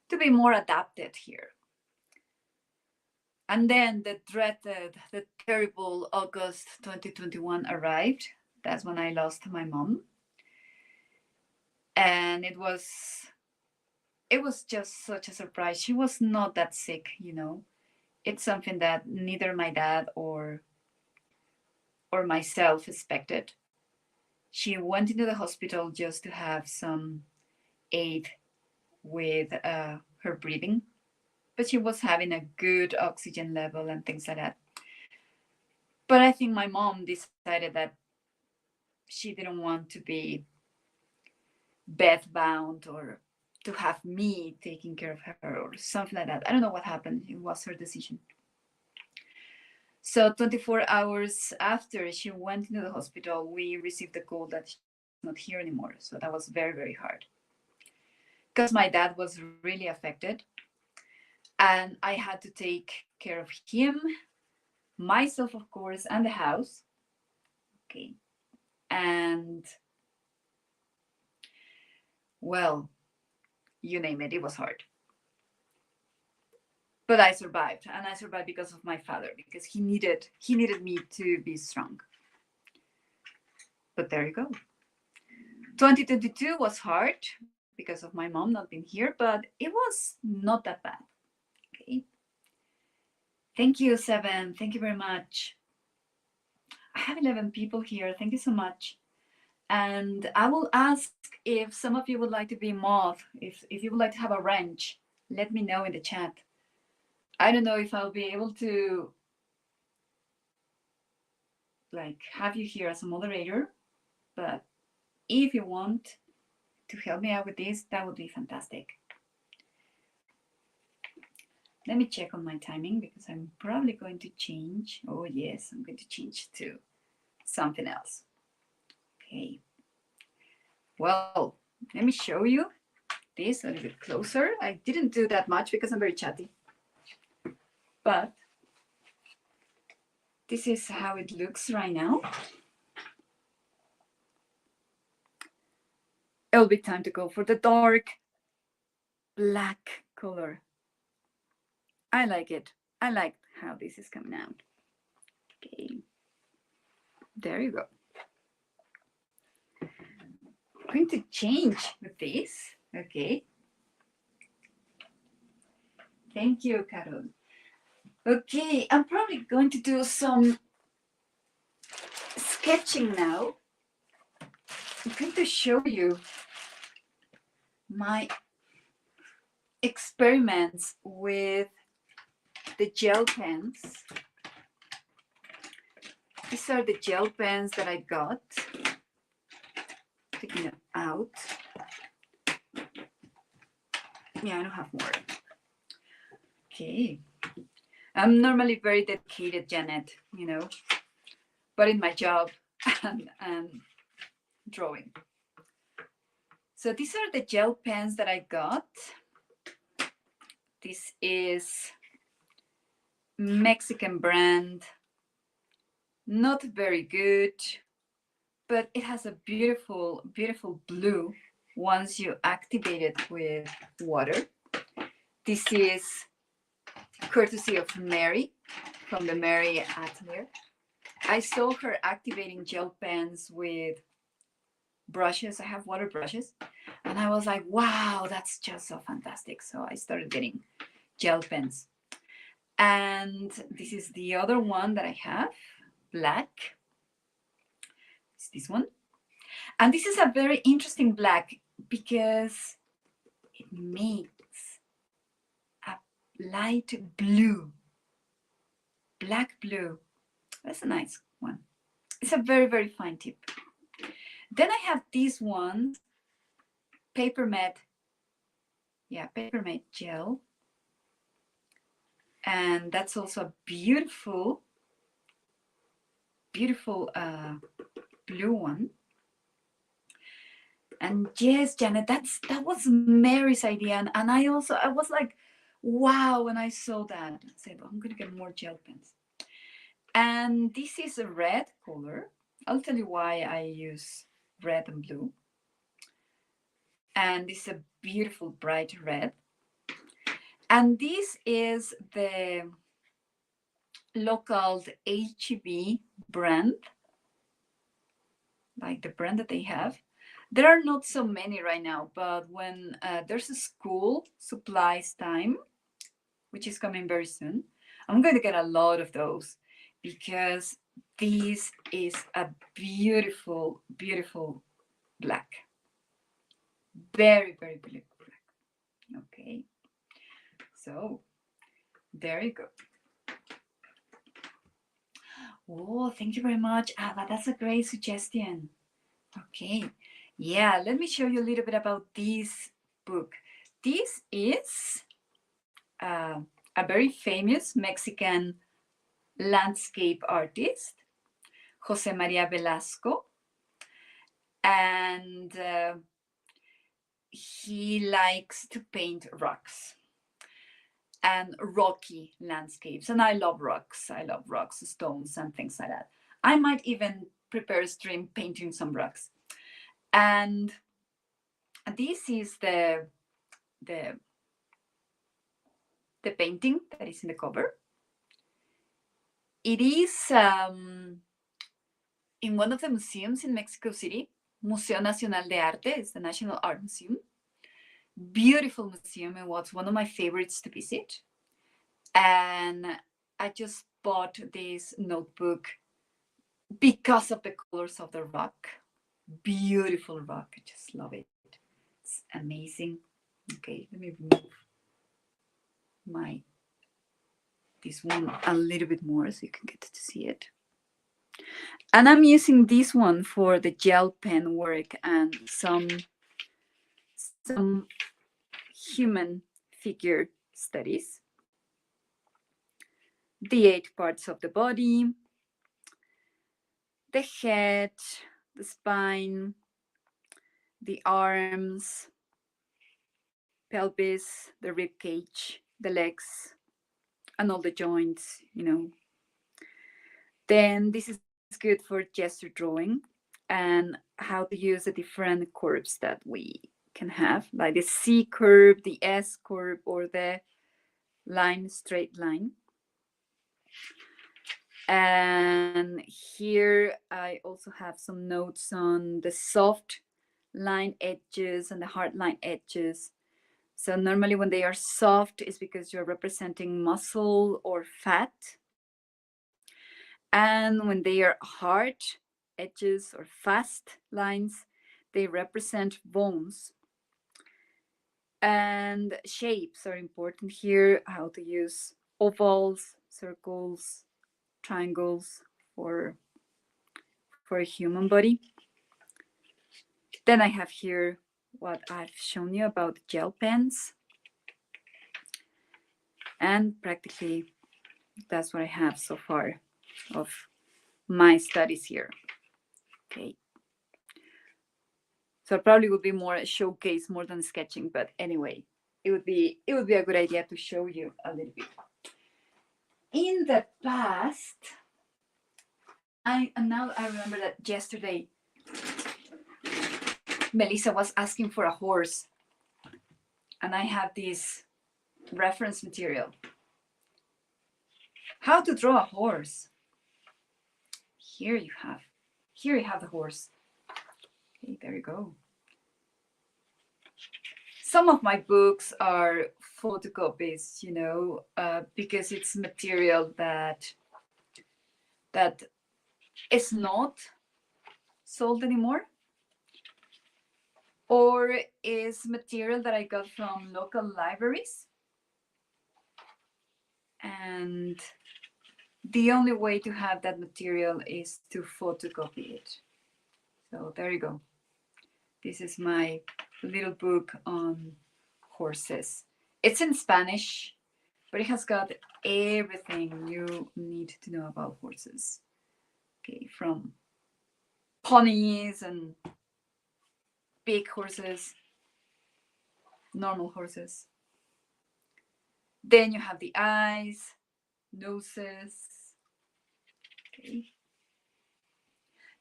to be more adapted here. And then the terrible August 2021 arrived. That's when I lost my mom. And it was just such a surprise. She was not that sick, It's something that neither my dad or myself expected. She went into the hospital just to have some aid with her breathing, but she was having a good oxygen level and things like that. But I think my mom decided that she didn't want to be bedbound or to have me taking care of her or something like that. I don't know what happened. It was her decision. So 24 hours after she went into the hospital, we received the call that she's not here anymore. So that was very, very hard. Because my dad was really affected. And I had to take care of him, myself, of course, and the house. Okay. And, well, you name it, it was hard. But I survived, and I survived because of my father, because he needed me to be strong. But there you go. 2022 was hard because of my mom not being here, but it was not that bad. Okay. Thank you, Seven. Thank you very much. I have 11 people here. Thank you so much. And I will ask if some of you would like to be mod, if you would like to have a wrench, let me know in the chat. I don't know if I'll be able to have you here as a moderator, but if you want to help me out with this, that would be fantastic. Let me check on my timing because I'm probably going to change. Oh yes, I'm going to change to something else. Okay. Well, let me show you this a little bit closer. I didn't do that much because I'm very chatty. But this is how it looks right now. It'll be time to go for the dark black color. I like it. I like how this is coming out. Okay. There you go. I'm going to change with this. Okay. Thank you, Carol. Okay, I'm probably going to do some sketching now. I'm going to show you my experiments with the gel pens. These are the gel pens that I got. Taking it out. Yeah, I don't have more. Okay. I'm normally very dedicated, Janet, but in my job and drawing. So these are the gel pens that I got. This is Mexican brand Not very good, but it has a beautiful, beautiful blue once you activate it with water. This is courtesy of Mary from the Mary Atelier. I saw her activating gel pens with brushes. I have water brushes. And I was like, wow, that's just so fantastic. So I started getting gel pens. And this is the other one that I have, black. It's this one. And this is a very interesting black because it makes a light blue, black blue. That's a nice one. It's a very, very fine tip. Then I have these ones, Paper Mate. Yeah, Paper Mate gel. And that's also a beautiful, beautiful blue one. And yes, Janet, that was Mary's idea. And I was like, wow, when I saw that. I said, well, I'm going to get more gel pens. And this is a red color. I'll tell you why I use red and blue. And this is a beautiful bright red. And this is the local HEB brand, like the brand that they have. There are not so many right now, but when there's a school supplies time, which is coming very soon, I'm going to get a lot of those because this is a beautiful, beautiful black. Very, very beautiful black. Okay. So there you go. Oh, thank you very much, Ava. That's a great suggestion. Okay. Yeah, let me show you a little bit about this book. This is a very famous Mexican landscape artist, Jose Maria Velasco. And he likes to paint rocks and rocky landscapes. And I love rocks. I love rocks, stones, and things like that. I might even prepare a stream painting some rocks. And this is the painting that is in the cover. It is in one of the museums in Mexico City. Museo Nacional de Arte is the National Art Museum. Beautiful museum. It was one of my favorites to visit. And I just bought this notebook because of the colors of the rock. Beautiful rock. I just love it. It's amazing. Okay, let me remove this one a little bit more so you can get to see it. And I'm using this one for the gel pen work and some human figure studies. The 8 parts of the body, the head, the spine, the arms, pelvis, the rib cage, the legs, and all the joints, you know. Then this is good for gesture drawing and how to use the different curves that we can have, like the C curve, the S curve, or the straight line. And here I also have some notes on the soft line edges and the hard line edges. So normally when they are soft, it's because you're representing muscle or fat. And when they are hard edges or fast lines, they represent bones. And shapes are important here, how to use ovals, circles, triangles for a human body. Then I have here what I've shown you about gel pens. And practically that's what I have so far of my studies here. Okay. So it probably would be more a showcase more than sketching, but anyway, it would be a good idea to show you a little bit. In the past, And now I remember that yesterday Melissa was asking for a horse, and I have this reference material. How to draw a horse. Here you have the horse. Okay, there you go. Some of my books are photocopies, because it's material that is not sold anymore, or is material that I got from local libraries. And the only way to have that material is to photocopy it. So there you go. This is my little book on horses. It's in Spanish, but it has got everything you need to know about horses. Okay, from ponies and big horses, normal horses. Then you have the eyes, noses. Okay.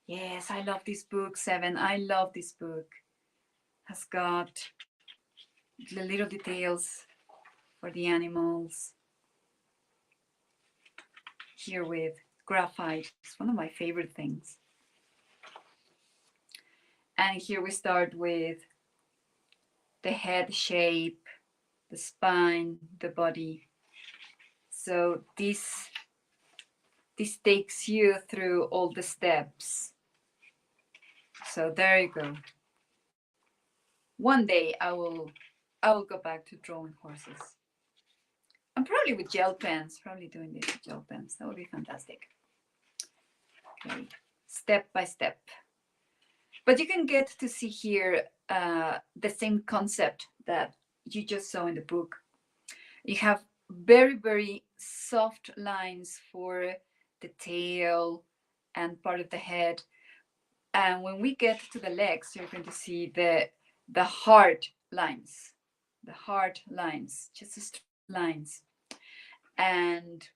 Yes, I love this book, 7. I love this book. Has got the little details for the animals. Here with graphite. It's one of my favorite things. And here we start with the head shape, the spine, the body. So this takes you through all the steps. So there you go. One day I will go back to drawing horses. I'm probably with gel pens, probably doing this with gel pens. That would be fantastic. Okay, step by step. But you can get to see here the same concept that you just saw in the book. You have very, very soft lines for the tail and part of the head. And when we get to the legs, you're going to see the hard lines, just the straight lines. And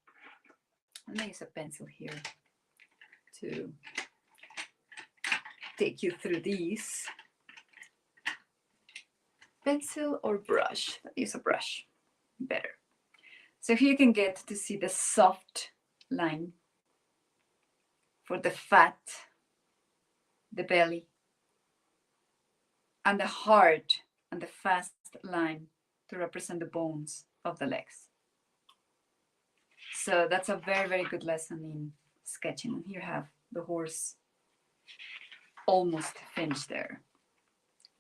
I'm going to use a pencil here to take you through these. Pencil or brush? Use a brush, better. So here you can get to see the soft line for the fat, the belly, and the hard and the fast line to represent the bones of the legs. So that's a very, very good lesson in sketching. And here you have the horse almost finished there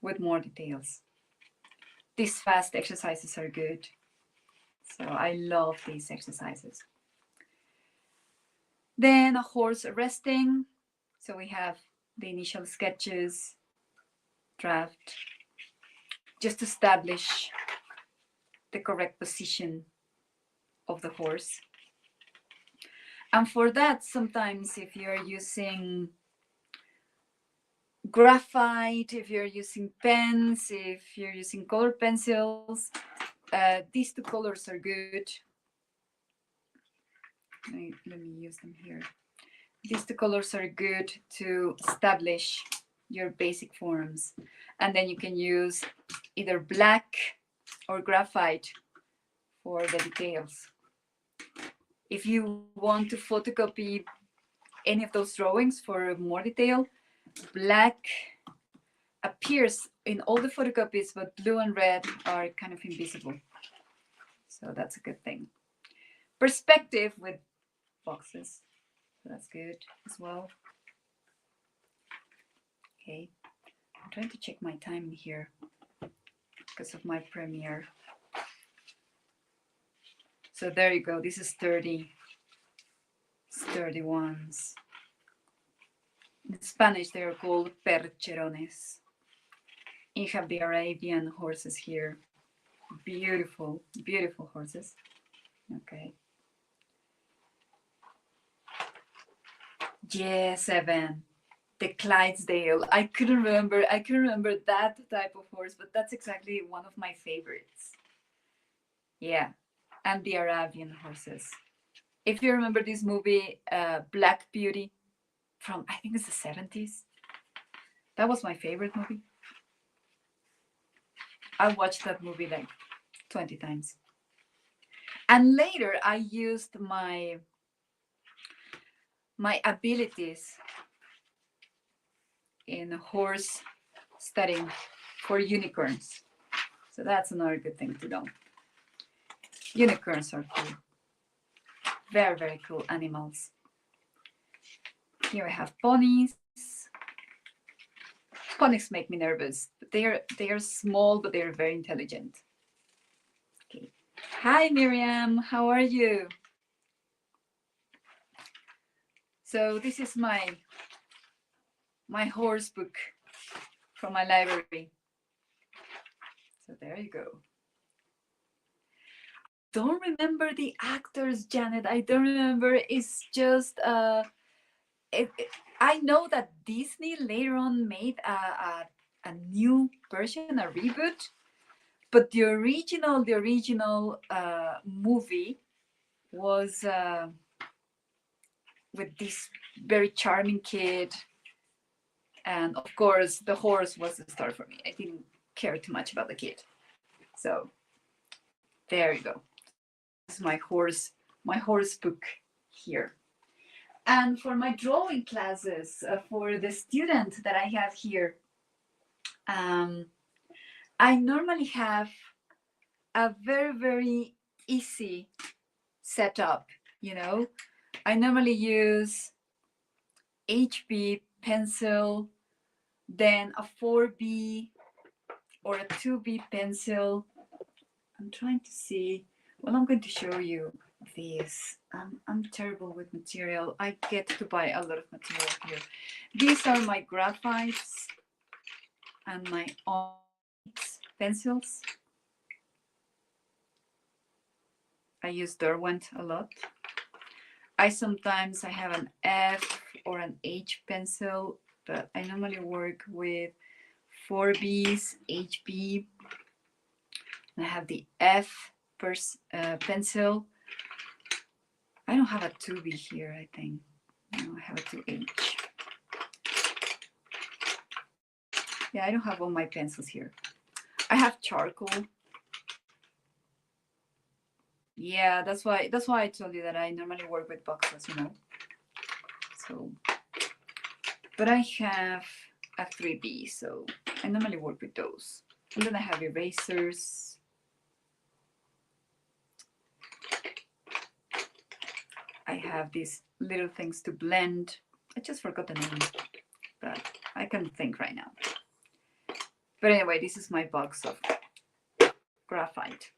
with more details. These fast exercises are good. So I love these exercises. Then a horse resting. So we have the initial sketches, draft, just to establish the correct position of the horse. And for that, sometimes if you're using graphite, if you're using pens, if you're using color pencils, these two colors are good. Let me use them here. These two colors are good to establish your basic forms. And then you can use either black or graphite for the details. If you want to photocopy any of those drawings for more detail, black appears in all the photocopies, but blue and red are kind of invisible. So that's a good thing. Perspective with boxes. So that's good as well. Okay, I'm trying to check my time here because of my premiere. So there you go. This is 30 ones. In Spanish, they are called percherones. You have the Arabian horses here. Beautiful, beautiful horses. Okay. Yes, Evan. The Clydesdale. I couldn't remember that type of horse, but that's exactly one of my favorites. Yeah. And the Arabian horses. If you remember this movie, Black Beauty, from, I think it's the 70s. That was my favorite movie. I watched that movie like 20 times. And later I used my abilities in horse studying for unicorns. So that's another good thing to know. Unicorns are cool. Very, very cool animals. Here I have ponies. Ponies make me nervous, but they are small, but they are very intelligent. Okay. Hi, Miriam. How are you? So this is my horse book from my library. So there you go. Don't remember the actors, Janet. I don't remember. It's just I know that Disney later on made a new version, a reboot, but the original movie was with this very charming kid, and of course the horse was the star for me. I didn't care too much about the kid, so there you go. This is my horse book here. And for my drawing classes, for the student that I have here, I normally have a very, very easy setup, you know. I normally use HB pencil, then a 4B or a 2B pencil. I'm trying to see. Well, I'm going to show you this. I'm terrible with material. I get to buy a lot of material here. These are my graphites and my onyx pencils. I use Derwent a lot. I have an F or an H pencil, but I normally work with 4Bs, HB. I have the F pencil. I don't have a 2B here, I think. No, I have a 2H. Yeah, I don't have all my pencils here. I have charcoal. Yeah, that's why I told you that I normally work with boxes, you know. So, but I have a 3B, so I normally work with those. And then I have erasers. I have these little things to blend. I just forgot the name, but I can think right now. But anyway, this is my box of graphite.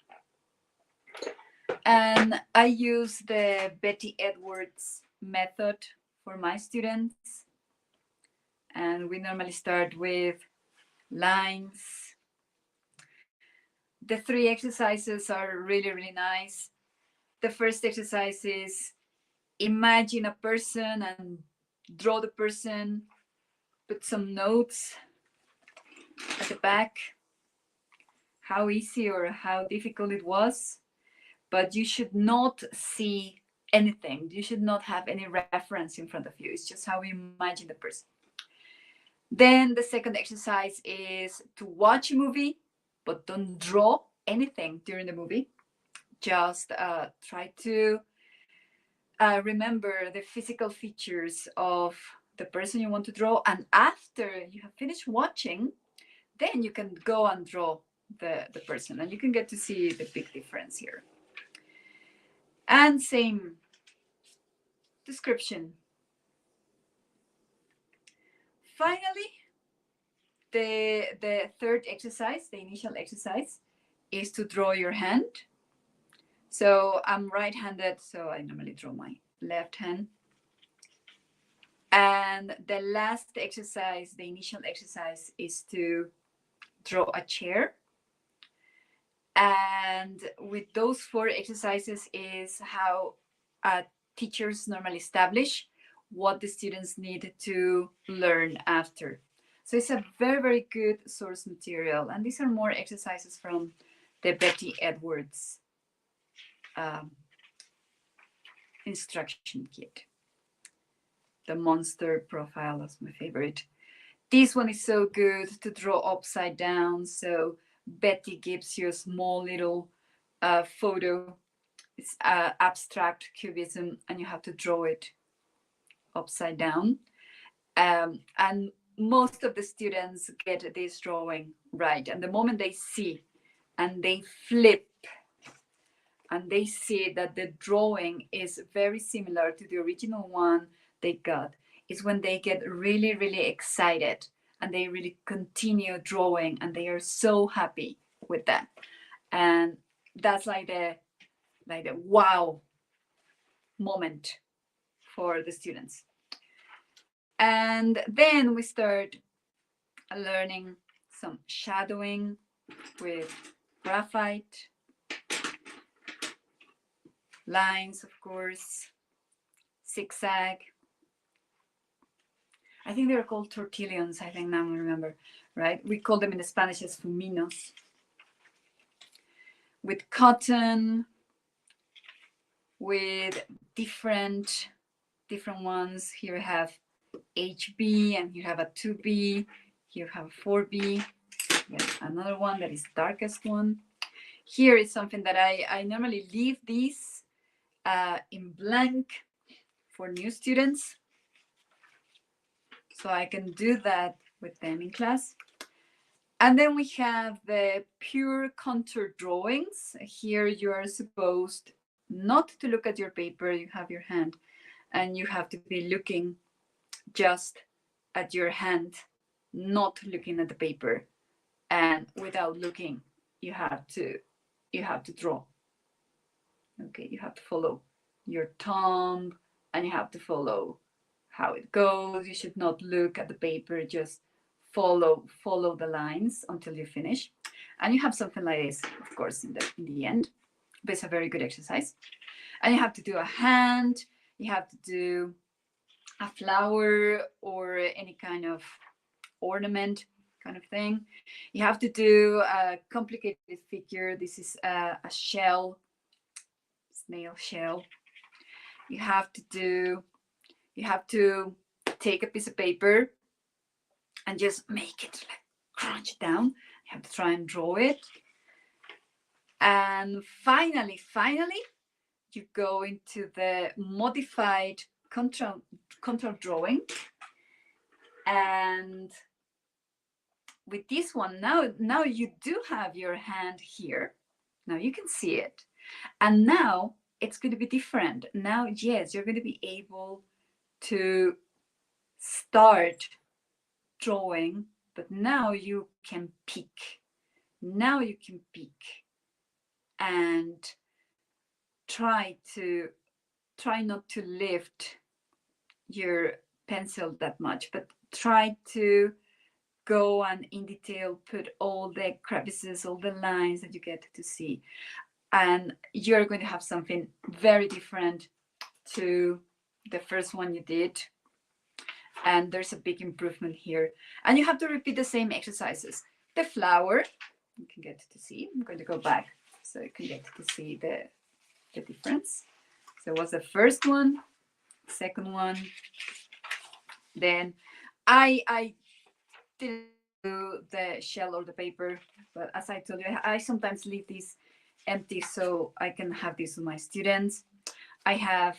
And I use the Betty Edwards method for my students. And we normally start with lines. The 3 exercises are really, really nice. The first exercise is imagine a person and draw the person, put some notes at the back, how easy or how difficult it was. But you should not see anything. You should not have any reference in front of you. It's just how you imagine the person. Then the second exercise is to watch a movie, but don't draw anything during the movie. Just try to remember the physical features of the person you want to draw. And after you have finished watching, then you can go and draw the person. And you can get to see the big difference here. And same description. Finally, the third exercise, the initial exercise, is to draw your hand. So I'm right-handed, so I normally draw my left hand. And the last exercise, the initial exercise, is to draw a chair. And with those 4 exercises is how teachers normally establish what the students need to learn after. So it's a very, very good source material. And these are more exercises from the Betty Edwards instruction kit. the monster profile. That's my favorite. This one is so good to draw upside down. So Betty gives you a small little photo. It's abstract cubism, and you have to draw it upside down. And most of the students get this drawing right. And the moment they see and they flip and they see that the drawing is very similar to the original one they got, is when they get really, really excited and they really continue drawing and they are so happy with that. And that's like the wow moment for the students. And then we start learning some shadowing with graphite, lines, of course, zigzag. I think they're called tortillions, I think now I remember, right? We call them in Spanish as fuminos. With cotton, with different ones. Here we have HB, and you have a 2B, here you have a 4B, another one that is darkest one. Here is something that I normally leave these in blank for new students, so I can do that with them in class. And then we have the pure contour drawings. Here you are supposed not to look at your paper. You have your hand and you have to be looking just at your hand, not looking at the paper. And without looking, you have to draw. Okay, you have to follow your thumb and you have to follow how it goes. You should not look at the paper, just follow the lines until you finish. And you have something like this, of course, in the end. But it's a very good exercise. And you have to do a hand, you have to do a flower or any kind of ornament kind of thing. You have to do a complicated figure. This is a shell, snail shell. You have to take a piece of paper and just make it, like, crunch it down. You have to try and draw it. And finally, you go into the modified contour drawing. And with this one, now you do have your hand here. Now you can see it. And now it's going to be different. Now, yes, you're going to be able to start drawing, but now you can peek. Now you can peek and try not to lift your pencil that much, but try to go and in detail put all the crevices, all the lines that you get to see. And you're going to have something very different to the first one you did. And there's a big improvement here. And you have to repeat the same exercises. The flower, you can get to see. I'm going to go back so you can get to see the difference. So it was the first one, second one. Then I didn't do the shell or the paper, but as I told you, I sometimes leave these empty so I can have this with my students. I have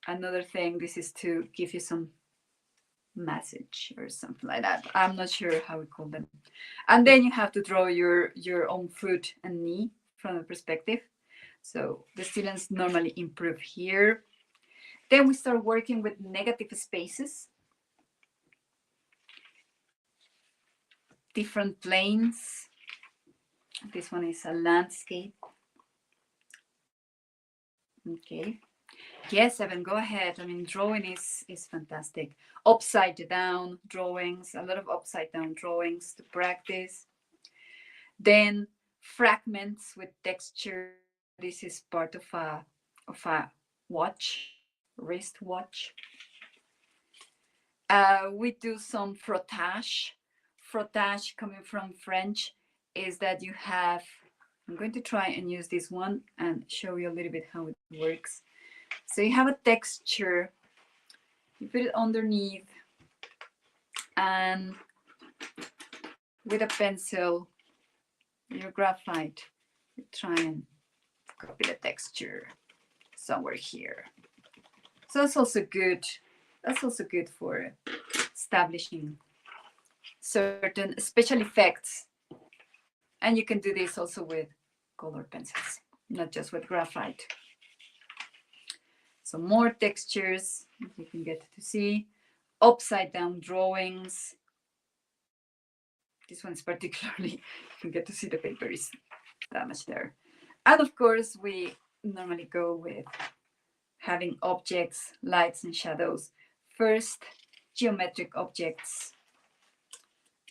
another thing. This is to give you some message or something like that. I'm not sure how we call them. And then you have to draw your own foot and knee from the perspective. So the students normally improve here. Then we start working with negative spaces, different planes. This one is a landscape. Okay. Yes, Evan, go ahead. I mean, drawing is fantastic. Upside down drawings, a lot of upside down drawings to practice. Then fragments with texture. This is part of a watch, wrist watch. We do some frottage. Frottage, coming from French, is that you have, I'm going to try and use this one and show you a little bit how it works. So you have a texture You put it underneath, and with a pencil, your graphite, you try and copy the texture somewhere here. So that's also good. That's also good for establishing certain special effects. And you can do this also with colored pencils, not just with graphite. So more textures you can get to see. Upside down drawings. This one's particularly, you can get to see the paper is damaged there. And of course, we normally go with having objects, lights and shadows. First, geometric objects.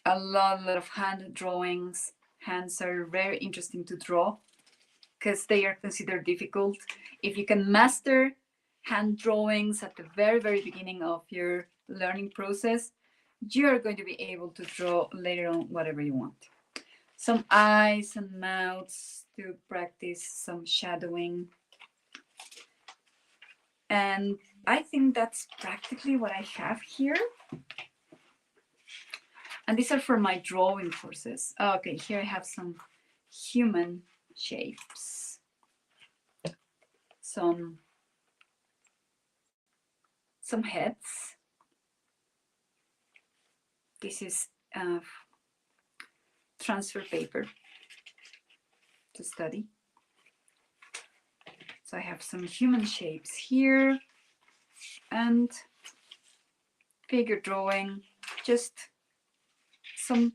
A lot of hand drawings. Hands are very interesting to draw because they are considered difficult. If you can master hand drawings at the very, very beginning of your learning process, you are going to be able to draw later on whatever you want. Some eyes and mouths to practice some shadowing. And I think that's practically what I have here. And these are for my drawing courses. Okay, here I have some human shapes. Some heads. This is transfer paper to study. So I have some human shapes here and figure drawing, just some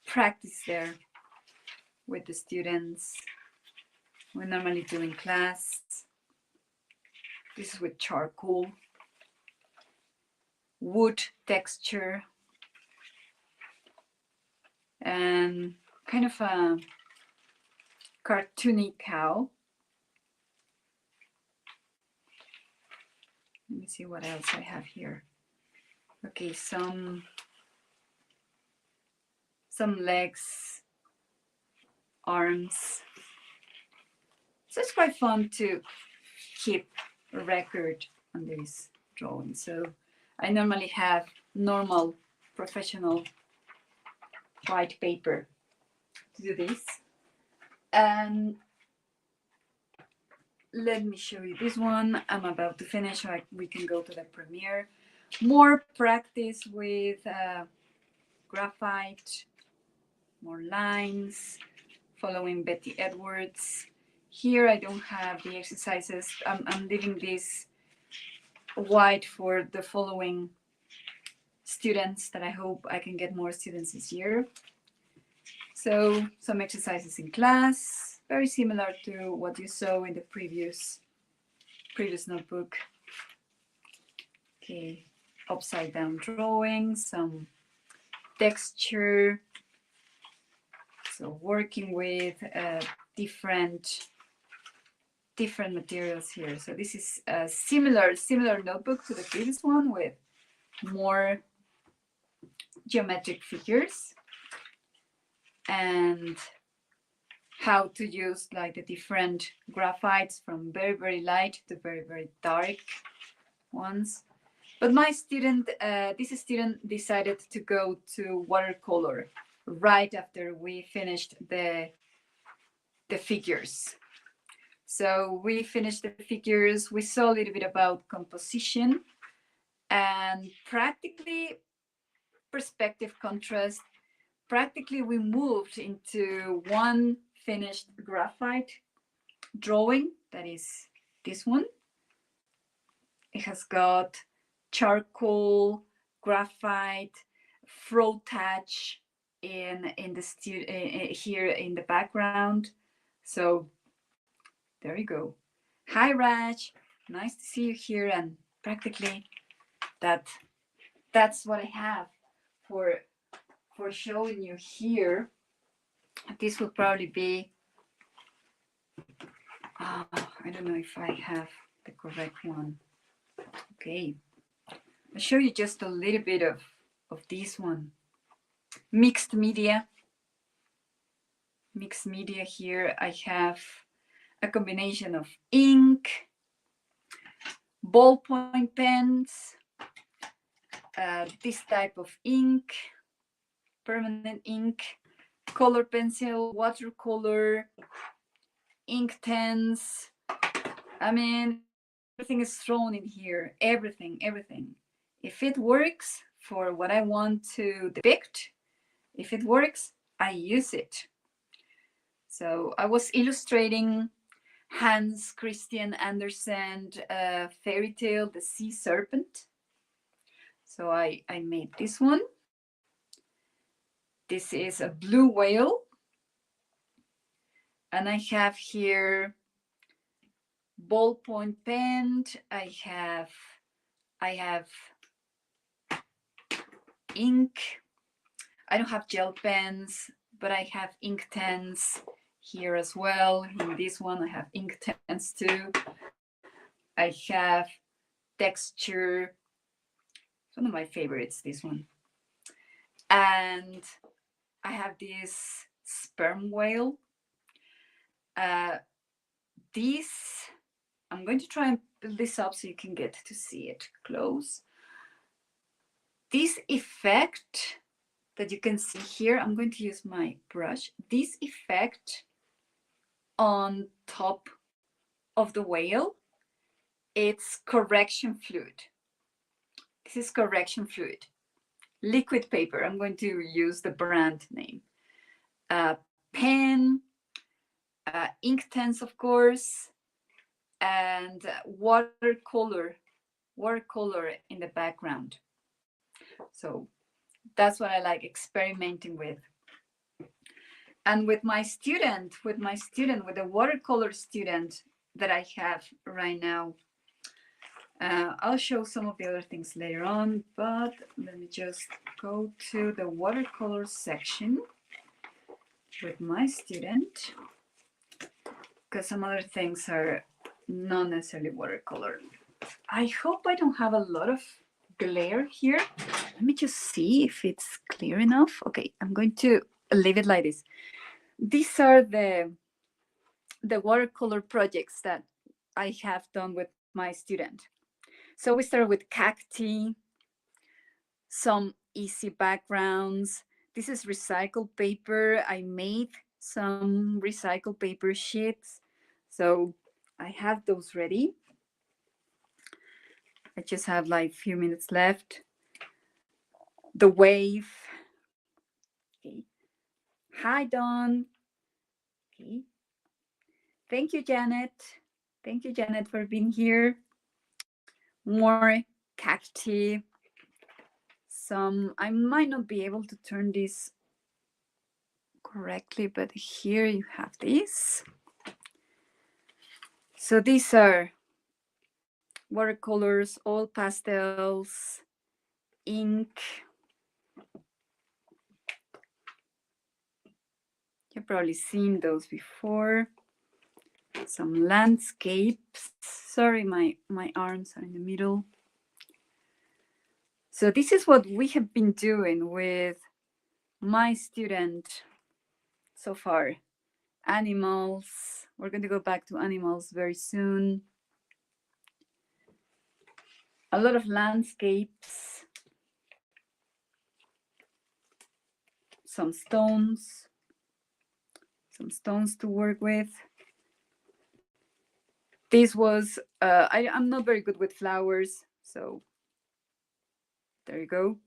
practice there with the students. We normally do in class. This is with charcoal, wood texture, and kind of a cartoony cow. Let me see what else I have here. Okay, some legs, arms. So it's quite fun to keep a record on these drawings. So I normally have normal professional white paper to do this. And let me show you this one. I'm about to finish, so we can go to the premiere. More practice with graphite, more lines, following Betty Edwards. Here I don't have the exercises. I'm leaving this white for the following students that I hope I can get more students this year. So some exercises in class, very similar to what you saw in the previous notebook. Okay, upside down drawing, some texture. So working with different materials here. So this is a similar notebook to the previous one with more geometric figures and how to use like the different graphites from very, very light to very, very dark ones. But my student, this student decided to go to watercolor right after we finished the figures. So we finished the figures, we saw a little bit about composition and practically perspective contrast. Practically we moved into one finished graphite drawing, that is this one. It has got charcoal, graphite, fro touch in the here in the background. So there you go. Hi Raj, nice to see you here. And practically that's what I have for showing you here. This will probably be I don't know if I have the correct one. Okay, I'll show you just a little bit of this one. Mixed media here. I have a combination of ink, ballpoint pens, this type of ink, permanent ink, color pencil, watercolor, ink pens. I mean, everything is thrown in here. Everything. If it works for what I want to depict, if it works, I use it. So I was illustrating Hans Christian Andersen fairy tale, The Sea Serpent. So I made this one. This is a blue whale. And I have here ballpoint pen. I have ink. I don't have gel pens, but I have ink pens here as well. In this one, I have ink pens too. I have texture. It's one of my favorites, this one. And I have this sperm whale. This, I'm going to try and build this up so you can get to see it close. This effect that you can see here, I'm going to use my brush. This effect on top of the whale, it's correction fluid. This is correction fluid. Liquid paper, I'm going to use the brand name. Pen, ink pens, of course, and watercolor in the background. So that's what I like experimenting with. And with my student, with the watercolor student that I have right now, I'll show some of the other things later on, but let me just go to the watercolor section with my student, because some other things are not necessarily watercolor. I hope I don't have a lot of glare here. Let me just see if it's clear enough. Okay, I'm going to leave it like this. These are the watercolor projects that I have done with my student. So we started with cacti, some easy backgrounds. This is recycled paper. I made some recycled paper sheets. So I have those ready. I just have like a few minutes left. The wave. Okay. Hi, Dawn. Okay. Thank you, Janet. Thank you, Janet, for being here. More cacti. Some, I might not be able to turn this correctly, but here you have this. So these are watercolors, all pastels, ink. You've probably seen those before. Some landscapes. Sorry, my arms are in the middle. So this is what we have been doing with my student so far. Animals. We're going to go back to animals very soon. A lot of landscapes. Some stones to work with. This was, I'm not very good with flowers, so there you go.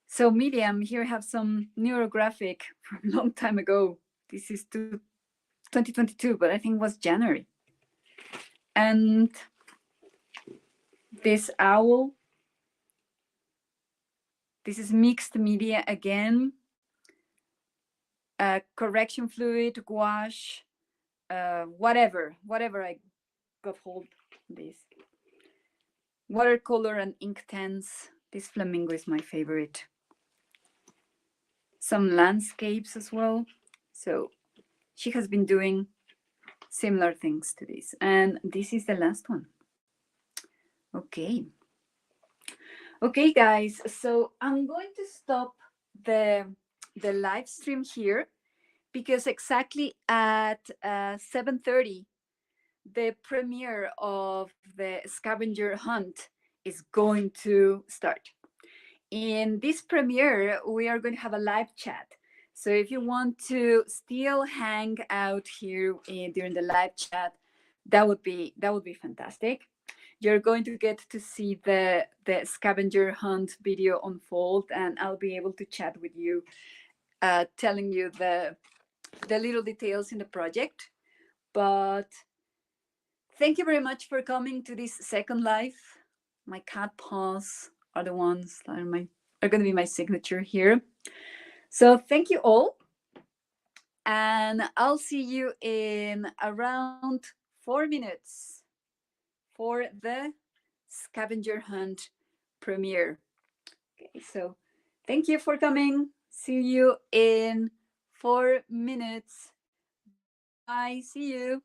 So medium, here I have some neurographic from a long time ago. This is 2022, but I think it was January. And this owl. This is mixed media again. Correction fluid, gouache, whatever I got hold of this. Watercolor and ink pens. This flamingo is my favorite. Some landscapes as well. So she has been doing similar things to this. And this is the last one. Okay. Okay, guys. So I'm going to stop the live stream here because exactly at 7:30, the premiere of the scavenger hunt is going to start. In this premiere, we are going to have a live chat. So if you want to still hang out here during the live chat, that would be fantastic. You're going to get to see the scavenger hunt video unfold, and I'll be able to chat with you, telling you the little details in the project. But thank you very much for coming to this second live. My cat paws are the ones that are going to be my signature here. So thank you all, and I'll see you in around 4 minutes for the scavenger hunt premiere. Okay, so thank you for coming. See you in 4 minutes. Bye. See you.